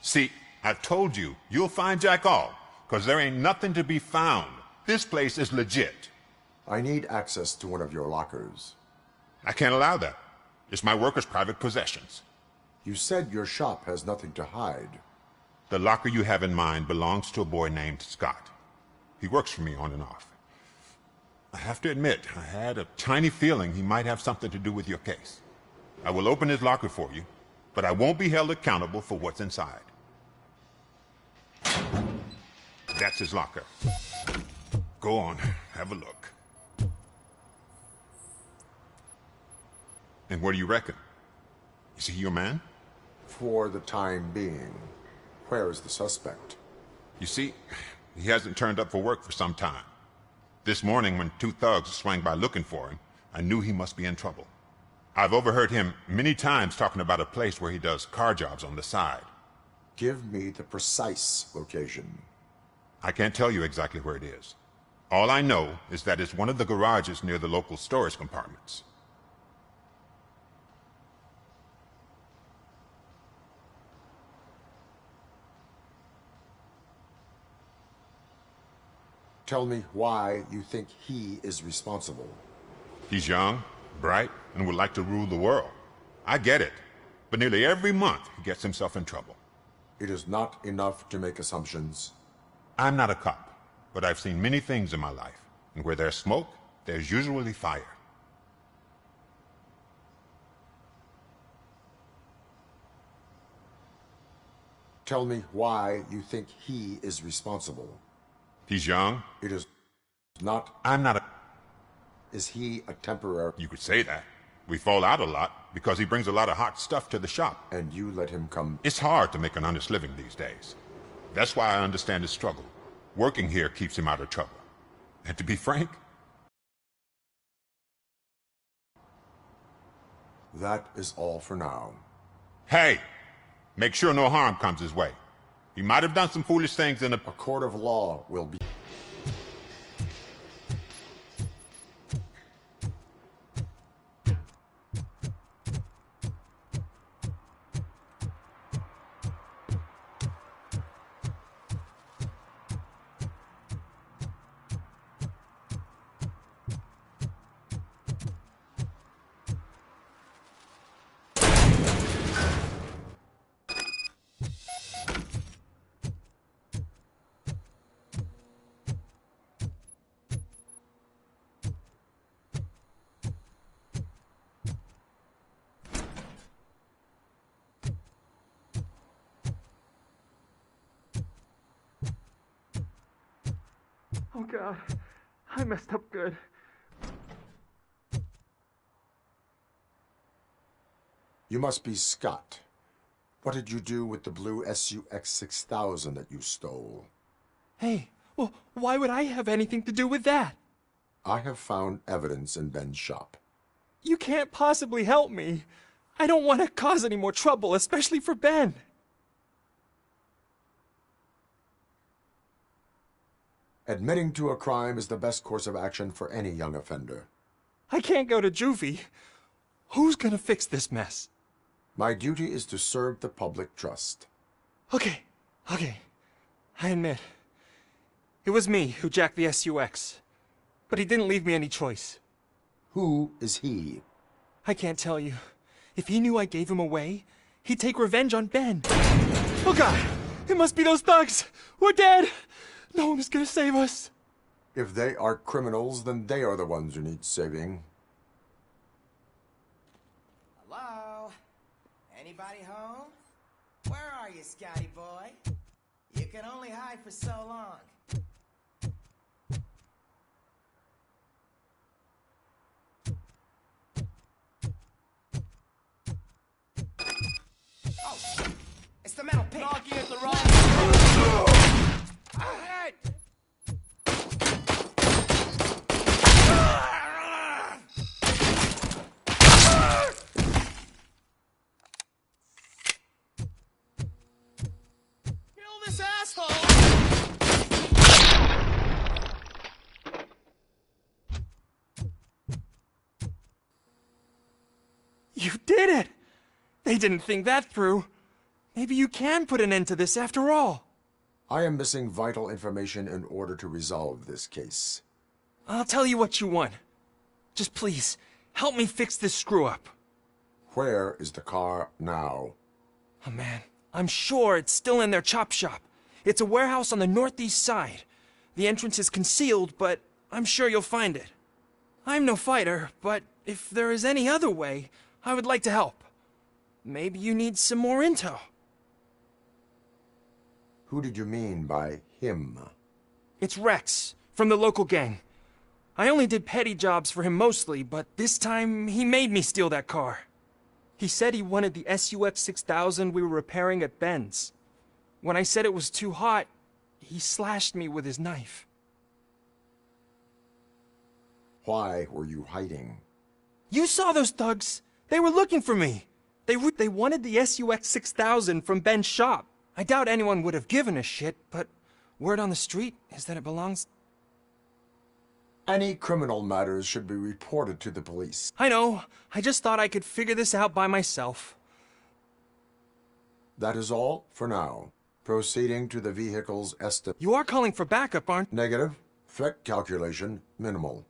Speaker 15: See, I've told you, you'll find Jack all, because there ain't nothing to be found. This place is legit.
Speaker 11: I need access to one of your lockers.
Speaker 15: I can't allow that. It's my workers' private possessions.
Speaker 11: You said your shop has nothing to hide.
Speaker 15: The locker you have in mind belongs to a boy named Scott. He works for me on and off. I have to admit, I had a tiny feeling he might have something to do with your case. I will open his locker for you, but I won't be held accountable for what's inside. That's his locker. Go on, have a look. And what do you reckon? Is he your man?
Speaker 11: For the time being. Where is the suspect?
Speaker 15: You see, he hasn't turned up for work for some time. This morning, when two thugs swang by looking for him, I knew he must be in trouble. I've overheard him many times talking about a place where he does car jobs on the side.
Speaker 11: Give me the precise location.
Speaker 15: I can't tell you exactly where it is. All I know is that it's one of the garages near the local storage compartments.
Speaker 11: Tell me why you think he is responsible.
Speaker 15: He's young, bright, and would like to rule the world. I get it. but nearly every month he gets himself in trouble.
Speaker 11: It is not enough to make assumptions.
Speaker 15: I'm not a cop, but I've seen many things in my life, and where there's smoke, there's usually fire.
Speaker 11: Tell me why you think he is responsible.
Speaker 15: He's young.
Speaker 11: It is not...
Speaker 15: I'm not a...
Speaker 11: Is he a temporary...
Speaker 15: You could say that. We fall out a lot because he brings a lot of hot stuff to the shop.
Speaker 11: And you let him come...
Speaker 15: It's hard to make an honest living these days. That's why I understand his struggle. Working here keeps him out of trouble. And to be frank...
Speaker 11: That is all for now.
Speaker 15: Hey! Make sure no harm comes his way. He might have done some foolish things in a
Speaker 11: court of law will be...
Speaker 13: Oh God, I messed up good.
Speaker 11: You must be Scott. What did you do with the blue SUX 6000 that you stole?
Speaker 13: Hey, well, why would I have anything to do with that?
Speaker 11: I have found evidence in Ben's shop.
Speaker 13: You can't possibly help me. I don't want to cause any more trouble, especially for Ben.
Speaker 11: Admitting to a crime is the best course of action for any young offender.
Speaker 13: I can't go to juvie. Who's gonna fix this mess?
Speaker 11: My duty is to serve the public trust.
Speaker 13: Okay. I admit. It was me who jacked the SUX. But he didn't leave me any choice.
Speaker 11: Who is he?
Speaker 13: I can't tell you. If he knew I gave him away, he'd take revenge on Ben. Oh God! It must be those thugs! We're dead! No one is gonna save us.
Speaker 11: If they are criminals, then they are the ones who need saving.
Speaker 3: Hello? Anybody home? Where are you, Scotty boy? You can only hide for so long. Oh, shit. It's the metal pig.
Speaker 7: Knocking at the wrong
Speaker 3: Hey!
Speaker 7: Kill this asshole!
Speaker 13: You did it! They didn't think that through. Maybe you can put an end to this after all.
Speaker 11: I am missing vital information in order to resolve this case.
Speaker 13: I'll tell you what you want. Just please, help me fix this screw-up.
Speaker 11: Where is the car now?
Speaker 13: Oh man, I'm sure it's still in their chop shop. It's a warehouse on the northeast side. The entrance is concealed, but I'm sure you'll find it. I'm no fighter, but if there is any other way, I would like to help. Maybe you need some more intel.
Speaker 11: Who did you mean by him?
Speaker 13: It's Rex, from the local gang. I only did petty jobs for him mostly, but this time he made me steal that car. He said he wanted the SUX 6000 we were repairing at Ben's. When I said it was too hot, he slashed me with his knife.
Speaker 11: Why were you hiding?
Speaker 13: You saw those thugs! They were looking for me! They wanted the SUX 6000 from Ben's shop. I doubt anyone would have given a shit, but word on the street is that it belongs...
Speaker 11: Any criminal matters should be reported to the police.
Speaker 13: I know. I just thought I could figure this out by myself.
Speaker 11: That is all for now. Proceeding to the vehicle's estimate.
Speaker 13: You are calling for backup, aren't...
Speaker 11: Negative. Threat calculation minimal.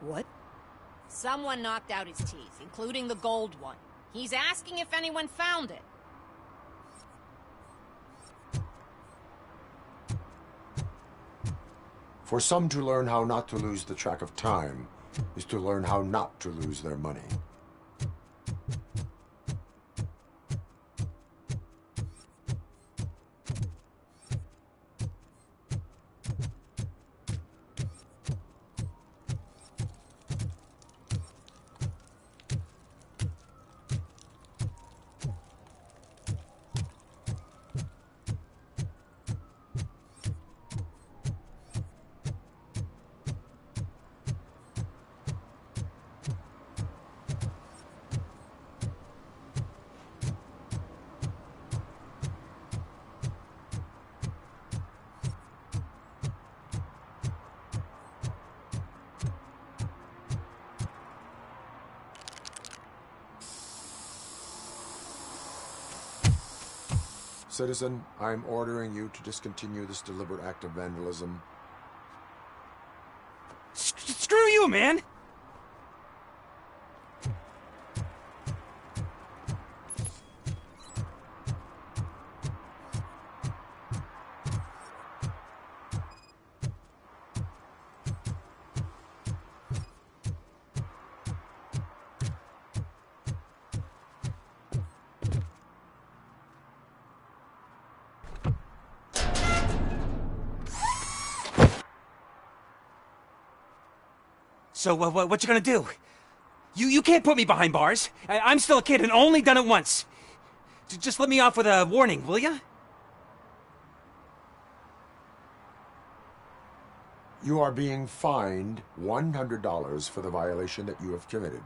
Speaker 10: What?
Speaker 8: Someone knocked out his teeth, including the gold one. He's asking if anyone found it.
Speaker 11: For some to learn how not to lose the track of time is to learn how not to lose their money. Citizen, I'm ordering you to discontinue this deliberate act of vandalism.
Speaker 13: Screw you, man! So, what you gonna do? You can't put me behind bars. I'm still a kid and only done it once. Just let me off with a warning, will ya?
Speaker 11: You are being fined $100 for the violation that you have committed.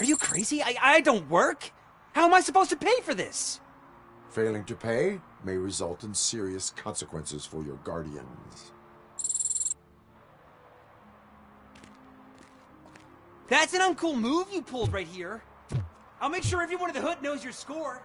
Speaker 13: Are you crazy? I don't work. How am I supposed to pay for this?
Speaker 11: Failing to pay may result in serious consequences for your guardians.
Speaker 13: That's an uncool move you pulled right here. I'll make sure everyone in the hood knows your score.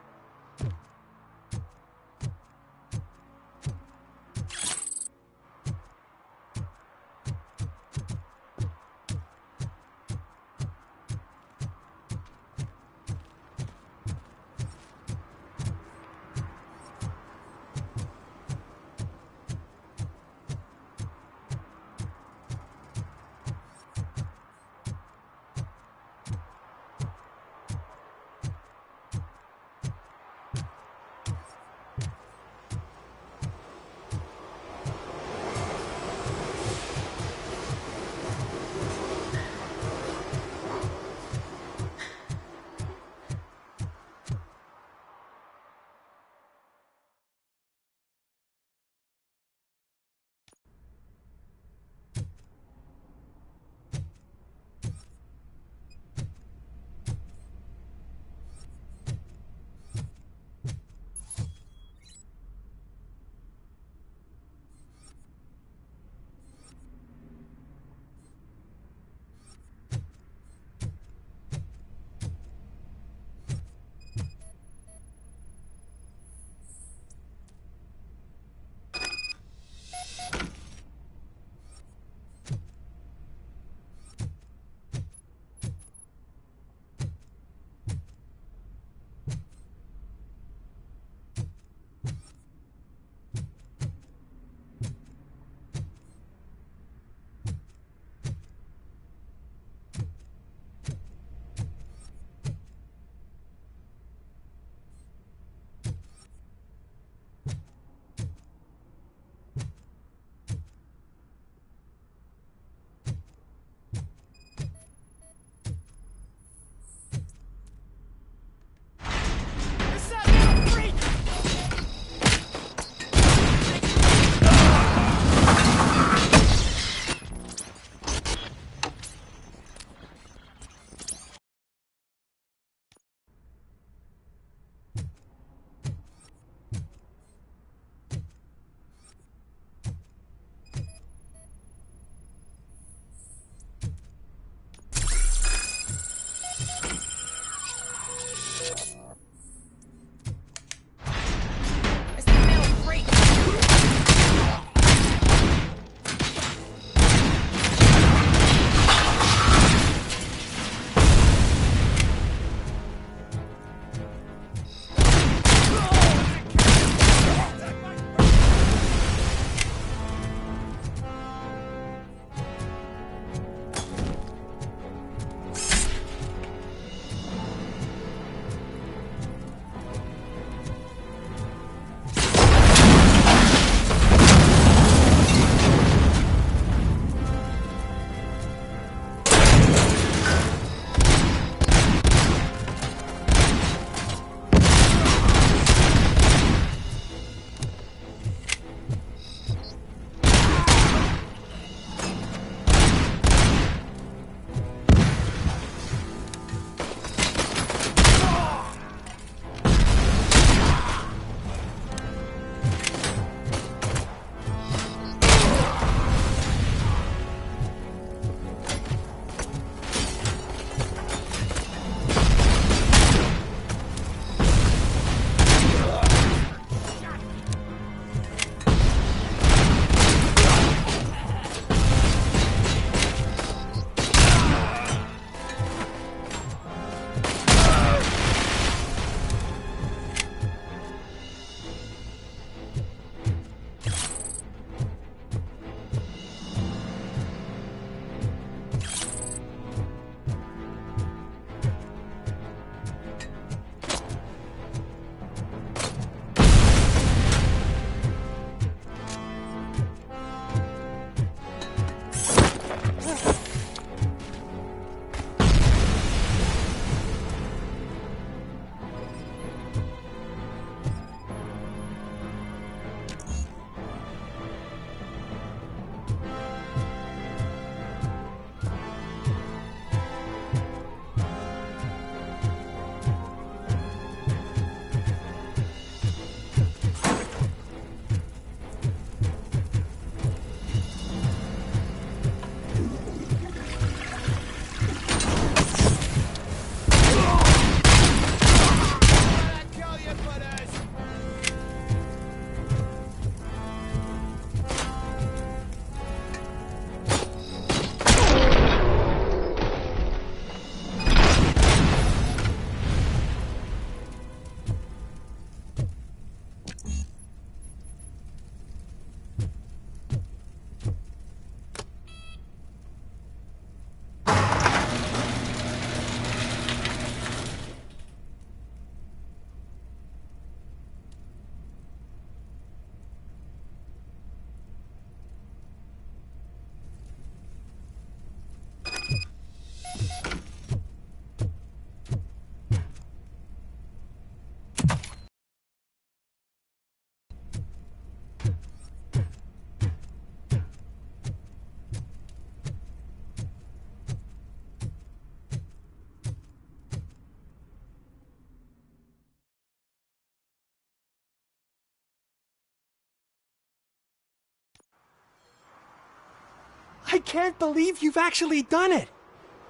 Speaker 13: I can't believe you've actually done it!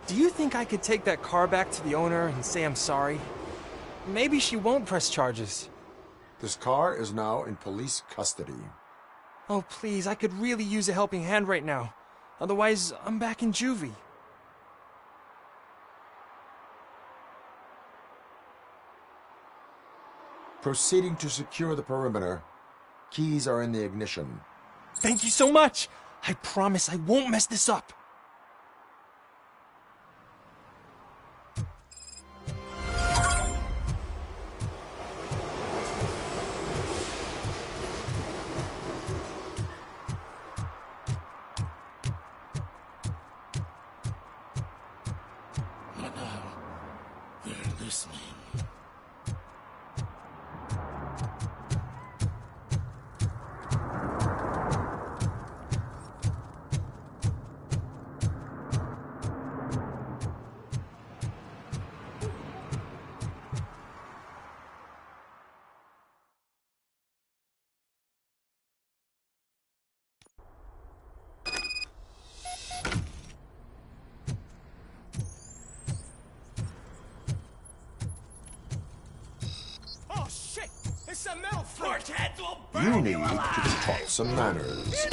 Speaker 13: Do you think I could take that car back to the owner and say I'm sorry? Maybe she won't press charges.
Speaker 11: This car is now in police custody.
Speaker 13: Oh, please, I could really use a helping hand right now. Otherwise, I'm back in juvie.
Speaker 11: Proceeding to secure the perimeter. Keys are in the ignition.
Speaker 13: Thank you so much! I promise I won't mess this up.
Speaker 17: They're listening.
Speaker 13: Oh shit! It's a metal freak!
Speaker 11: You need to be taught some manners.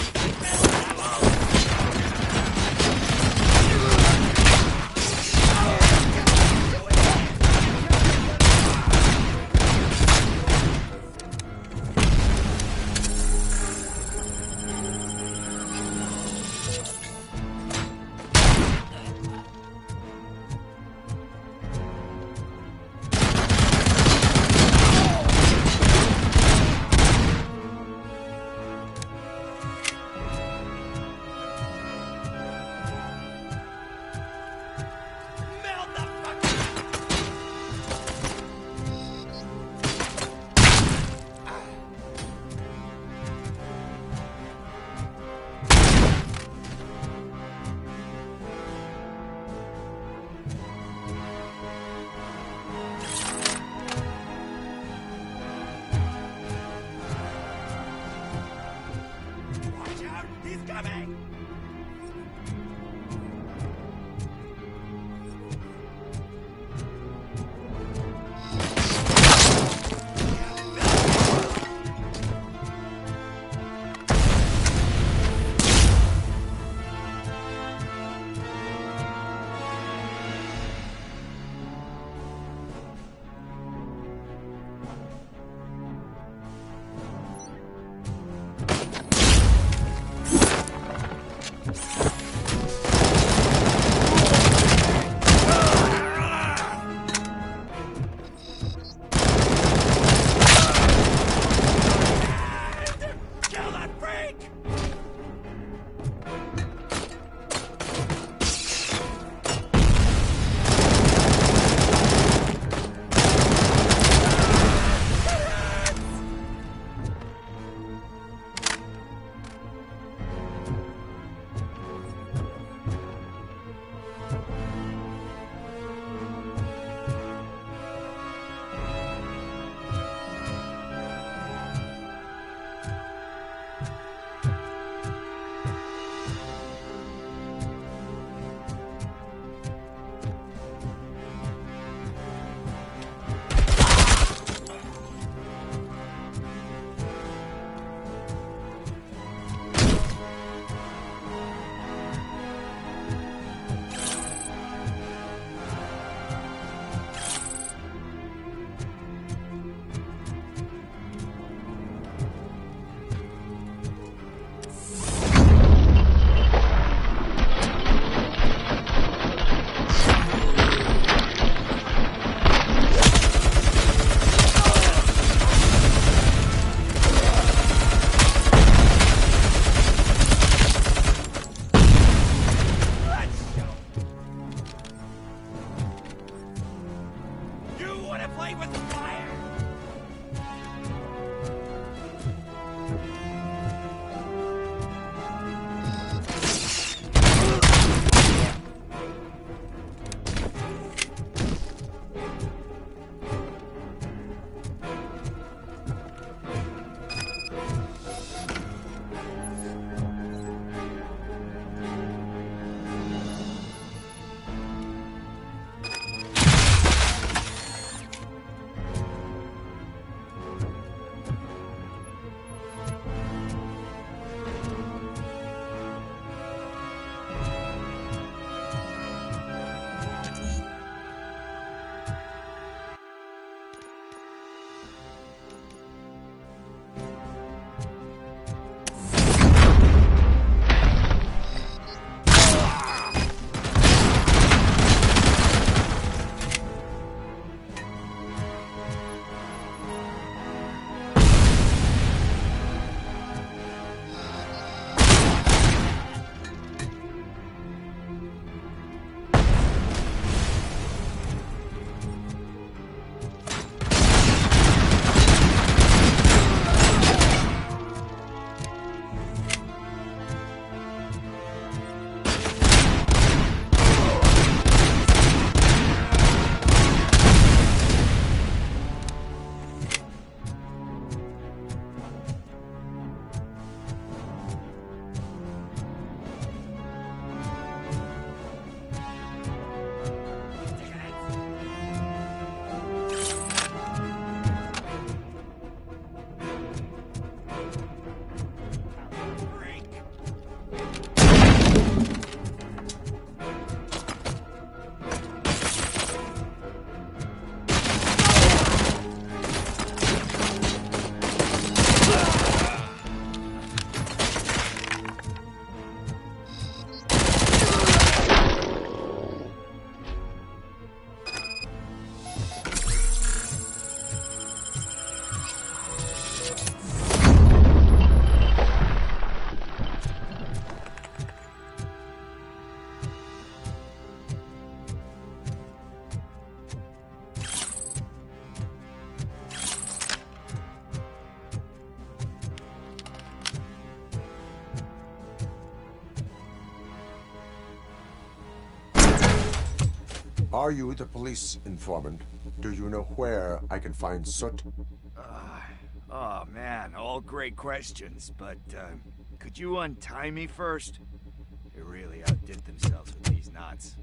Speaker 11: Are you the police informant? Do you know where I can find Soot?
Speaker 18: Oh man, all great questions, but could you untie me first? They really outdid themselves with these knots.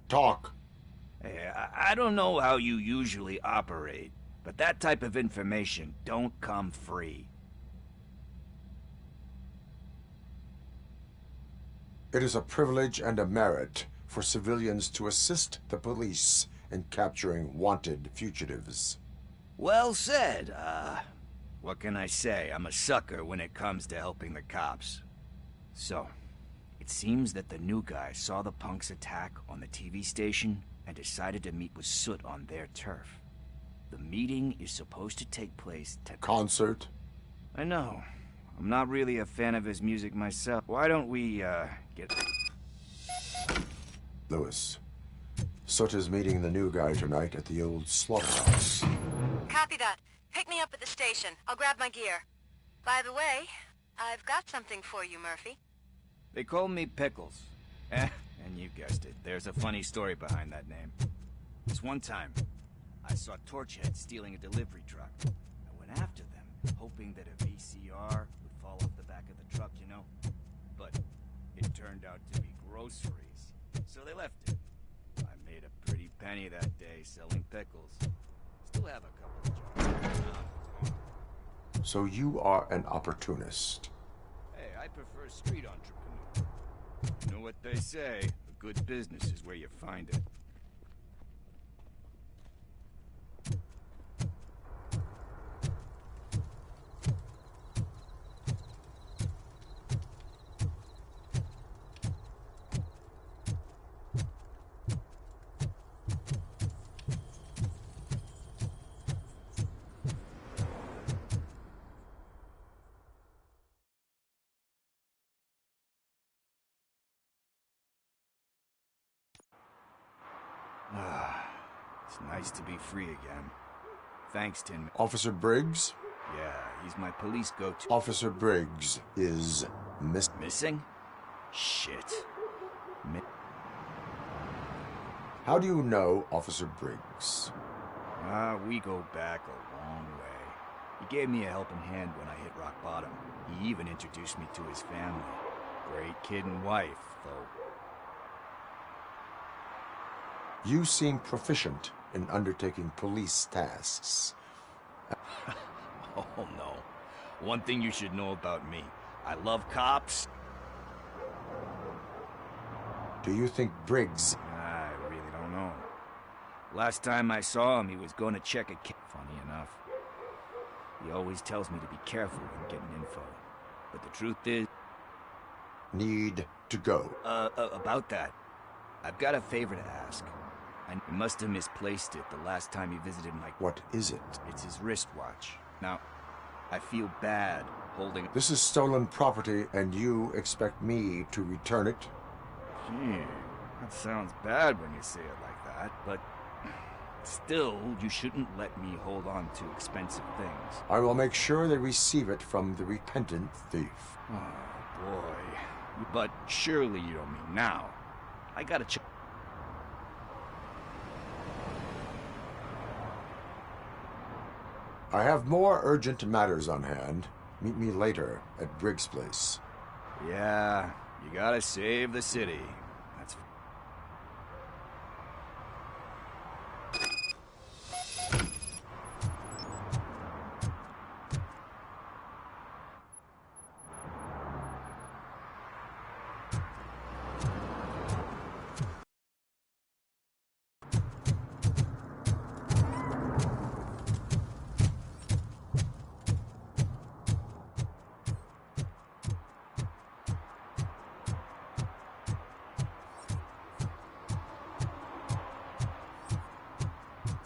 Speaker 11: Talk.
Speaker 18: Hey, I don't know how you usually operate, but that type of information don't come free.
Speaker 11: It is a privilege and a merit for civilians to assist the police in capturing wanted fugitives.
Speaker 18: Well said. What can I say? I'm a sucker when it comes to helping the cops. So, it seems that the new guy saw the punks attack on the TV station and decided to meet with Soot on their turf. The meeting is supposed to take place to...
Speaker 11: Concert?
Speaker 18: I know. I'm not really a fan of his music myself. Why don't we, get...
Speaker 11: Lewis, Soot is meeting the new guy tonight at the old slaughterhouse.
Speaker 10: Copy that. Pick me up at the station. I'll grab my gear. By the way, I've got something for you, Murphy.
Speaker 18: They call me Pickles. And you guessed it, there's a funny story behind that name. This one time, I saw Torchhead stealing a delivery truck. I went after them, hoping that a VCR would fall off the back of the truck, you know? But it turned out to be groceries, so they left it. I made a pretty penny that day selling pickles. Still have a couple of jobs.
Speaker 11: So you are an opportunist.
Speaker 18: Hey, I prefer street entrepreneur. You know what they say, a good business is where you find it. It's nice to be free again. Thanks, Tin.
Speaker 11: Officer Briggs?
Speaker 18: Yeah, he's my police go-to.
Speaker 11: Officer Briggs is
Speaker 18: missing? Shit.
Speaker 11: How do you know Officer Briggs?
Speaker 18: We go back a long way. He gave me a helping hand when I hit rock bottom. He even introduced me to his family. Great kid and wife, though.
Speaker 11: You seem proficient in undertaking police tasks.
Speaker 18: Oh, no. One thing you should know about me. I love cops.
Speaker 11: Do you think Briggs...
Speaker 18: I really don't know. Last time I saw him, he was going to check a kid. Funny enough. He always tells me to be careful when getting info. But the truth is...
Speaker 11: Need to go.
Speaker 18: About that. I've got a favor to ask. I must have misplaced it the last time he visited my...
Speaker 11: What is it?
Speaker 18: It's his wristwatch. Now, I feel bad holding...
Speaker 11: This is stolen property, and you expect me to return it?
Speaker 18: Gee, that sounds bad when you say it like that, but... Still, you shouldn't let me hold on to expensive things.
Speaker 11: I will make sure they receive it from the repentant thief.
Speaker 18: Oh, boy. But surely you don't mean now. I gotta check...
Speaker 11: I have more urgent matters on hand. Meet me later at Briggs' place.
Speaker 18: Yeah, you gotta save the city. That's...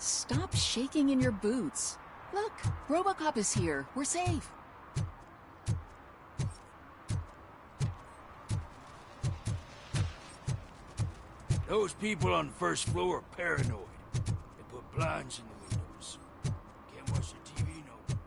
Speaker 1: Stop shaking in your boots. Look, Robocop is here. We're safe.
Speaker 24: Those people on the first floor are paranoid. They put blinds in the windows. Can't watch the TV no more.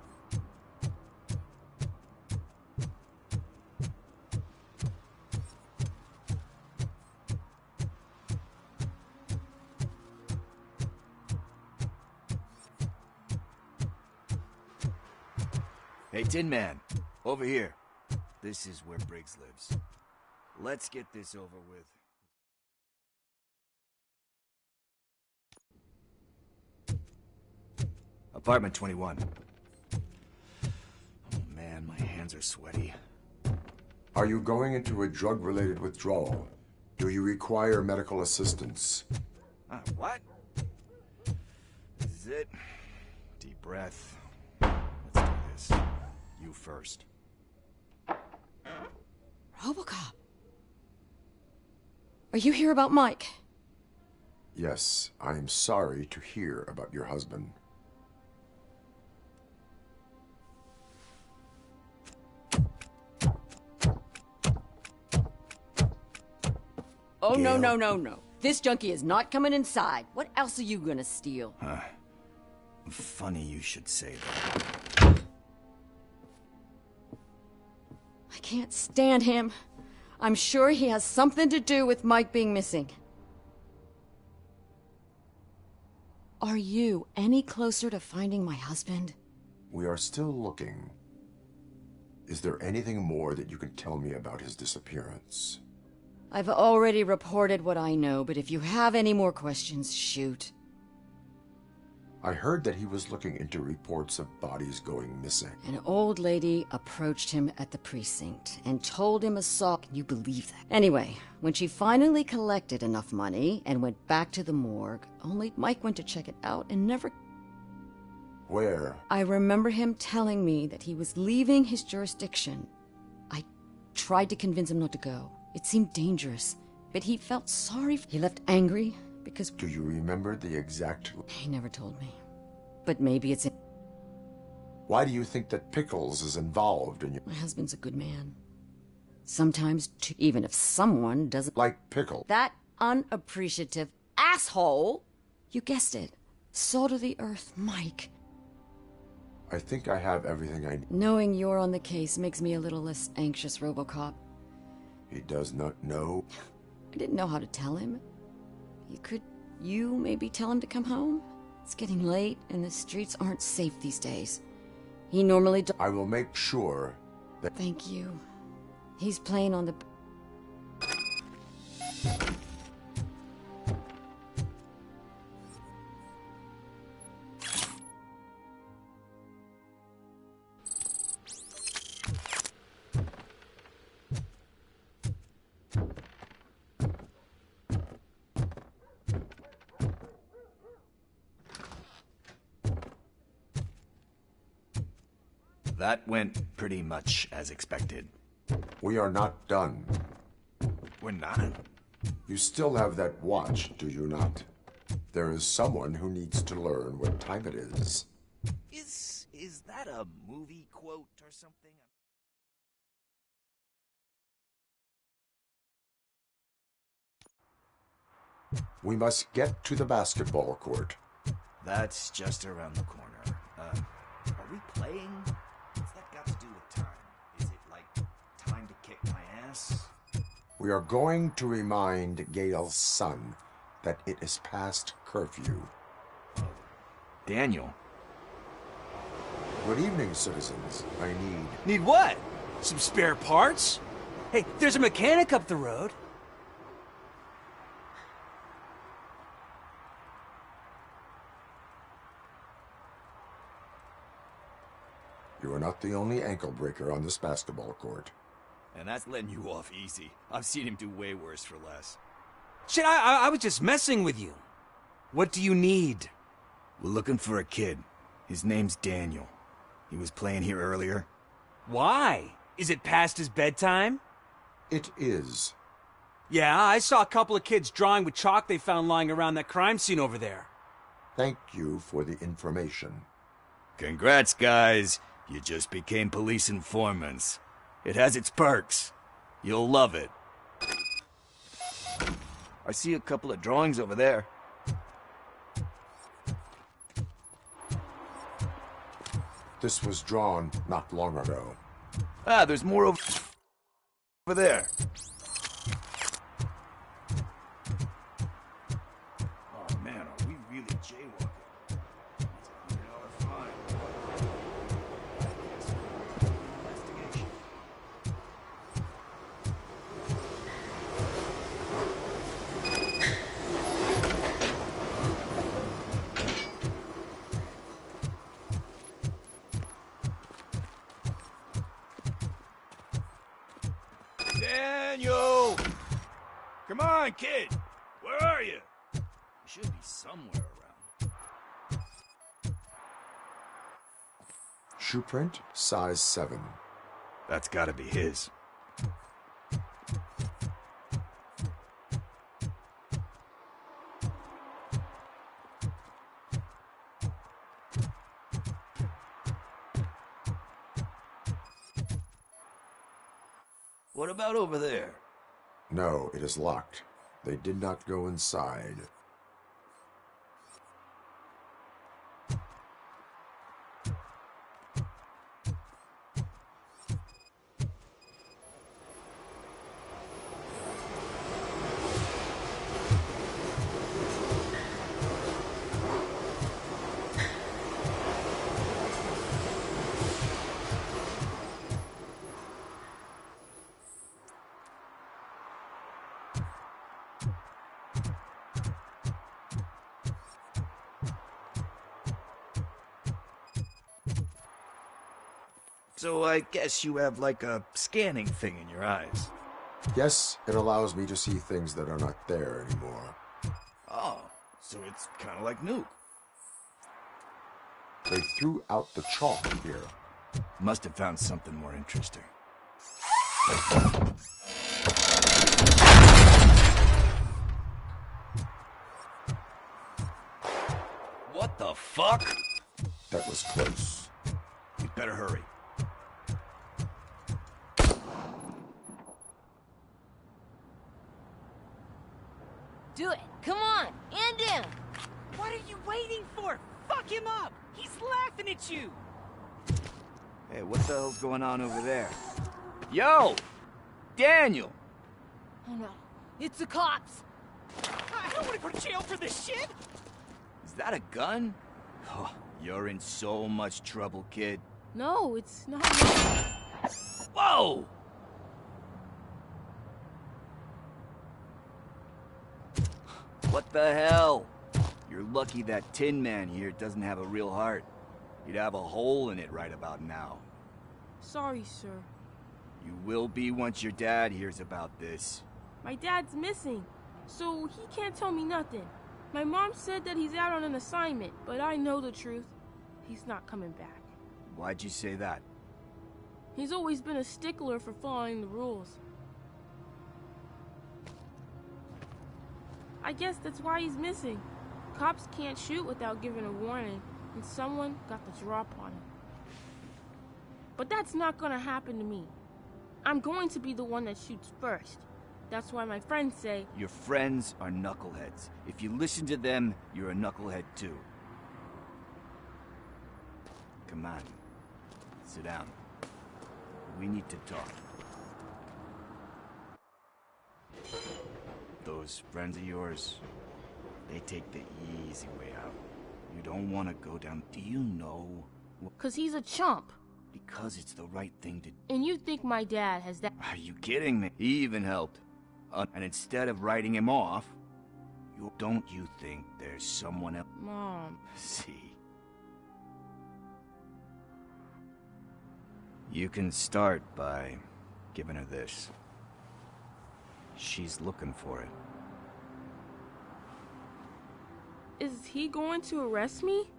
Speaker 18: Hey, Tin Man, over here. This is where Briggs lives. Let's get this over with. Apartment 21. Oh man, my hands are sweaty.
Speaker 11: Are you going into a drug-related withdrawal? Do you require medical assistance?
Speaker 18: What? This is it. Deep breath. Let's do this. You first.
Speaker 10: Robocop. Are you here about Mike?
Speaker 11: Yes, I am sorry to hear about your husband.
Speaker 19: Oh, no, no, no, no. This junkie is not coming inside. What else are you gonna steal?
Speaker 18: Funny you should say that.
Speaker 19: I can't stand him. I'm sure he has something to do with Mike being missing. Are you any closer to finding my husband?
Speaker 11: We are still looking. Is there anything more that you can tell me about his disappearance?
Speaker 19: I've already reported what I know, but if you have any more questions, shoot.
Speaker 11: I heard that he was looking into reports of bodies going missing.
Speaker 19: An old lady approached him at the precinct and told him a saw. Can you believe that? Anyway, when she finally collected enough money and went back to the morgue, only Mike went to check it out and never...
Speaker 11: Where?
Speaker 19: I remember him telling me that he was leaving his jurisdiction. I tried to convince him not to go. It seemed dangerous, but he felt sorry. He left angry because...
Speaker 11: Do you remember the exact...
Speaker 19: He never told me. But maybe it's...
Speaker 11: Why do you think that Pickles is involved in your...
Speaker 19: My husband's a good man. Sometimes, even if someone doesn't...
Speaker 11: Like Pickle.
Speaker 19: That unappreciative asshole! You guessed it. Salt of the earth, Mike.
Speaker 11: I think I have everything I need.
Speaker 19: Knowing you're on the case makes me a little less anxious, Robocop.
Speaker 11: He does not know?
Speaker 19: I didn't know how to tell him. You maybe tell him to come home? It's getting late, and the streets aren't safe these days. He normally
Speaker 11: I will make sure that...
Speaker 19: Thank you. He's playing on the...
Speaker 18: That went pretty much as expected.
Speaker 11: We are not done.
Speaker 18: We're not?
Speaker 11: You still have that watch, do you not? There is someone who needs to learn what time it is.
Speaker 18: Is that a movie quote or something?
Speaker 11: We must get to the basketball court.
Speaker 18: That's just around the corner. Are we playing? What's that got to do with time? Is it like time to kick my ass?
Speaker 11: We are going to remind Gail's son that it is past curfew.
Speaker 18: Daniel.
Speaker 11: Good evening, citizens. I need...
Speaker 12: Need what? Some spare parts? Hey, there's a mechanic up the road.
Speaker 11: You are not the only ankle breaker on this basketball court.
Speaker 18: And that's letting you off easy. I've seen him do way worse for less.
Speaker 12: Shit, I was just messing with you. What do you need?
Speaker 18: We're looking for a kid. His name's Daniel. He was playing here earlier.
Speaker 12: Why? Is it past his bedtime?
Speaker 11: It is.
Speaker 12: Yeah, I saw a couple of kids drawing with chalk they found lying around that crime scene over there.
Speaker 11: Thank you for the information.
Speaker 18: Congrats, guys. You just became police informants. It has its perks. You'll love it. I see a couple of drawings over there.
Speaker 11: This was drawn not long ago.
Speaker 18: Ah, there's more over there. Oh man, are we really jaywalking? That's $100 fine.
Speaker 5: on, kid! Where are you? You should be somewhere around.
Speaker 11: Shoe print, size 7.
Speaker 18: That's gotta be his.
Speaker 5: What about over there?
Speaker 11: No, it is locked. They did not go inside.
Speaker 18: So I guess you have like a scanning thing in your eyes.
Speaker 11: Yes, it allows me to see things that are not there anymore.
Speaker 18: Oh, so it's kind of like Nuke.
Speaker 11: They threw out the chalk here.
Speaker 18: Must have found something more interesting. What the fuck?
Speaker 11: That was close.
Speaker 18: We better hurry.
Speaker 8: Do it. Come on. And in.
Speaker 4: What are you waiting for? Fuck him up. He's laughing at you.
Speaker 18: Hey, what the hell's going on over there? Yo! Daniel!
Speaker 8: Oh no. It's the cops.
Speaker 4: I don't want to go to jail for this shit.
Speaker 18: Is that a gun? Oh, you're in so much trouble, kid.
Speaker 20: No, it's not.
Speaker 18: Whoa! What the hell? You're lucky that Tin Man here doesn't have a real heart. He'd have a hole in it right about now.
Speaker 20: Sorry, sir.
Speaker 18: You will be once your dad hears about this.
Speaker 20: My dad's missing, so he can't tell me nothing. My mom said that he's out on an assignment, but I know the truth. He's not coming back.
Speaker 18: Why'd you say that?
Speaker 20: He's always been a stickler for following the rules. I guess that's why he's missing. Cops can't shoot without giving a warning, and someone got the drop on him. But that's not gonna happen to me. I'm going to be the one that shoots first. That's why my friends say...
Speaker 18: Your friends are knuckleheads. If you listen to them, you're a knucklehead too. Come on. Sit down. We need to talk. Those friends of yours, they take the easy way out. You don't want to go down. Do you know?
Speaker 20: 'Cause he's a chump.
Speaker 18: Because it's the right thing to do.
Speaker 20: And you think my dad has that...
Speaker 18: Are you kidding me? He even helped. And instead of writing him off, don't you think there's someone else?
Speaker 20: Mom.
Speaker 18: See. You can start by giving her this. She's looking for it.
Speaker 20: Is he going to arrest me?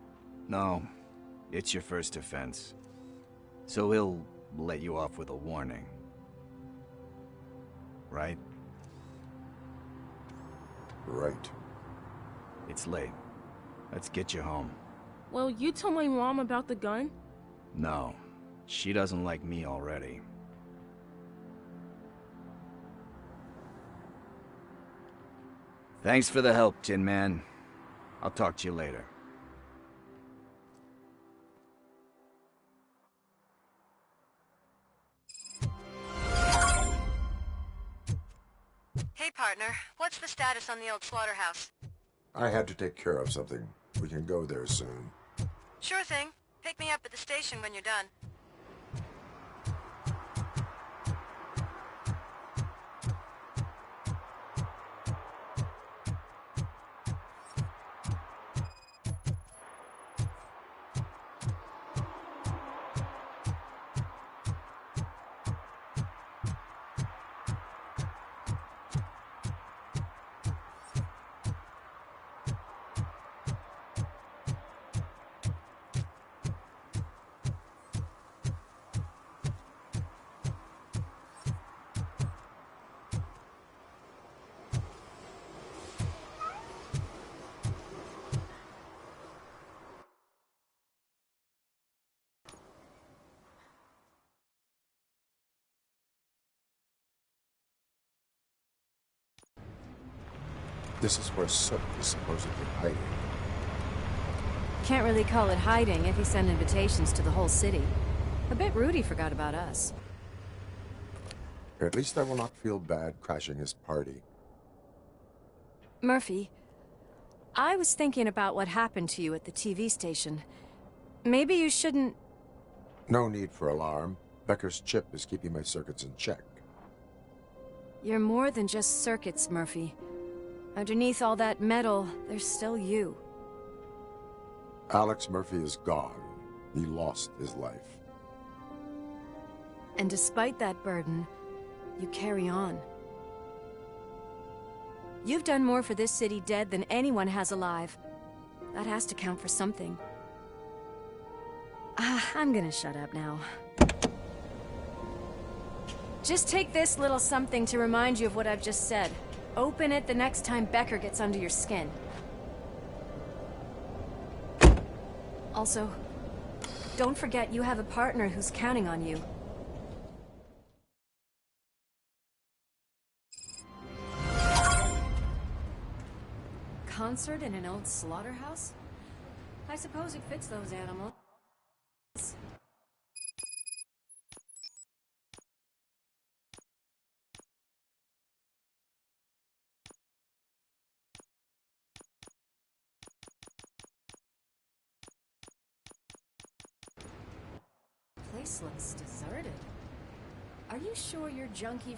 Speaker 18: No, it's your first offense. So he'll let you off with a warning. Right?
Speaker 11: Right.
Speaker 18: It's late. Let's get you home.
Speaker 20: Well, you tell my mom about the gun?
Speaker 18: No, she doesn't like me already. Thanks for the help, Tin Man. I'll talk to you later.
Speaker 10: Hey, partner. What's the status on the old slaughterhouse?
Speaker 11: I had to take care of something. We can go there soon.
Speaker 10: Sure thing. Pick me up at the station when you're done.
Speaker 11: This is where Sook is supposedly hiding.
Speaker 10: Can't really call it hiding if he sent invitations to the whole city. A bit rude he forgot about us.
Speaker 11: At least I will not feel bad crashing his party.
Speaker 10: Murphy, I was thinking about what happened to you at the TV station. Maybe you shouldn't...
Speaker 11: No need for alarm. Becker's chip is keeping my circuits in check.
Speaker 10: You're more than just circuits, Murphy. Underneath all that metal, there's still you.
Speaker 11: Alex Murphy is gone. He lost his life.
Speaker 10: And despite that burden, you carry on. You've done more for this city dead than anyone has alive. That has to count for something. I'm gonna shut up now. Just take this little something to remind you of what I've just said. Open it the next time Becker gets under your skin. Also, don't forget you have a partner who's counting on you. Concert in an old slaughterhouse? I suppose it fits those animals. Place looks deserted. Are you sure your junkie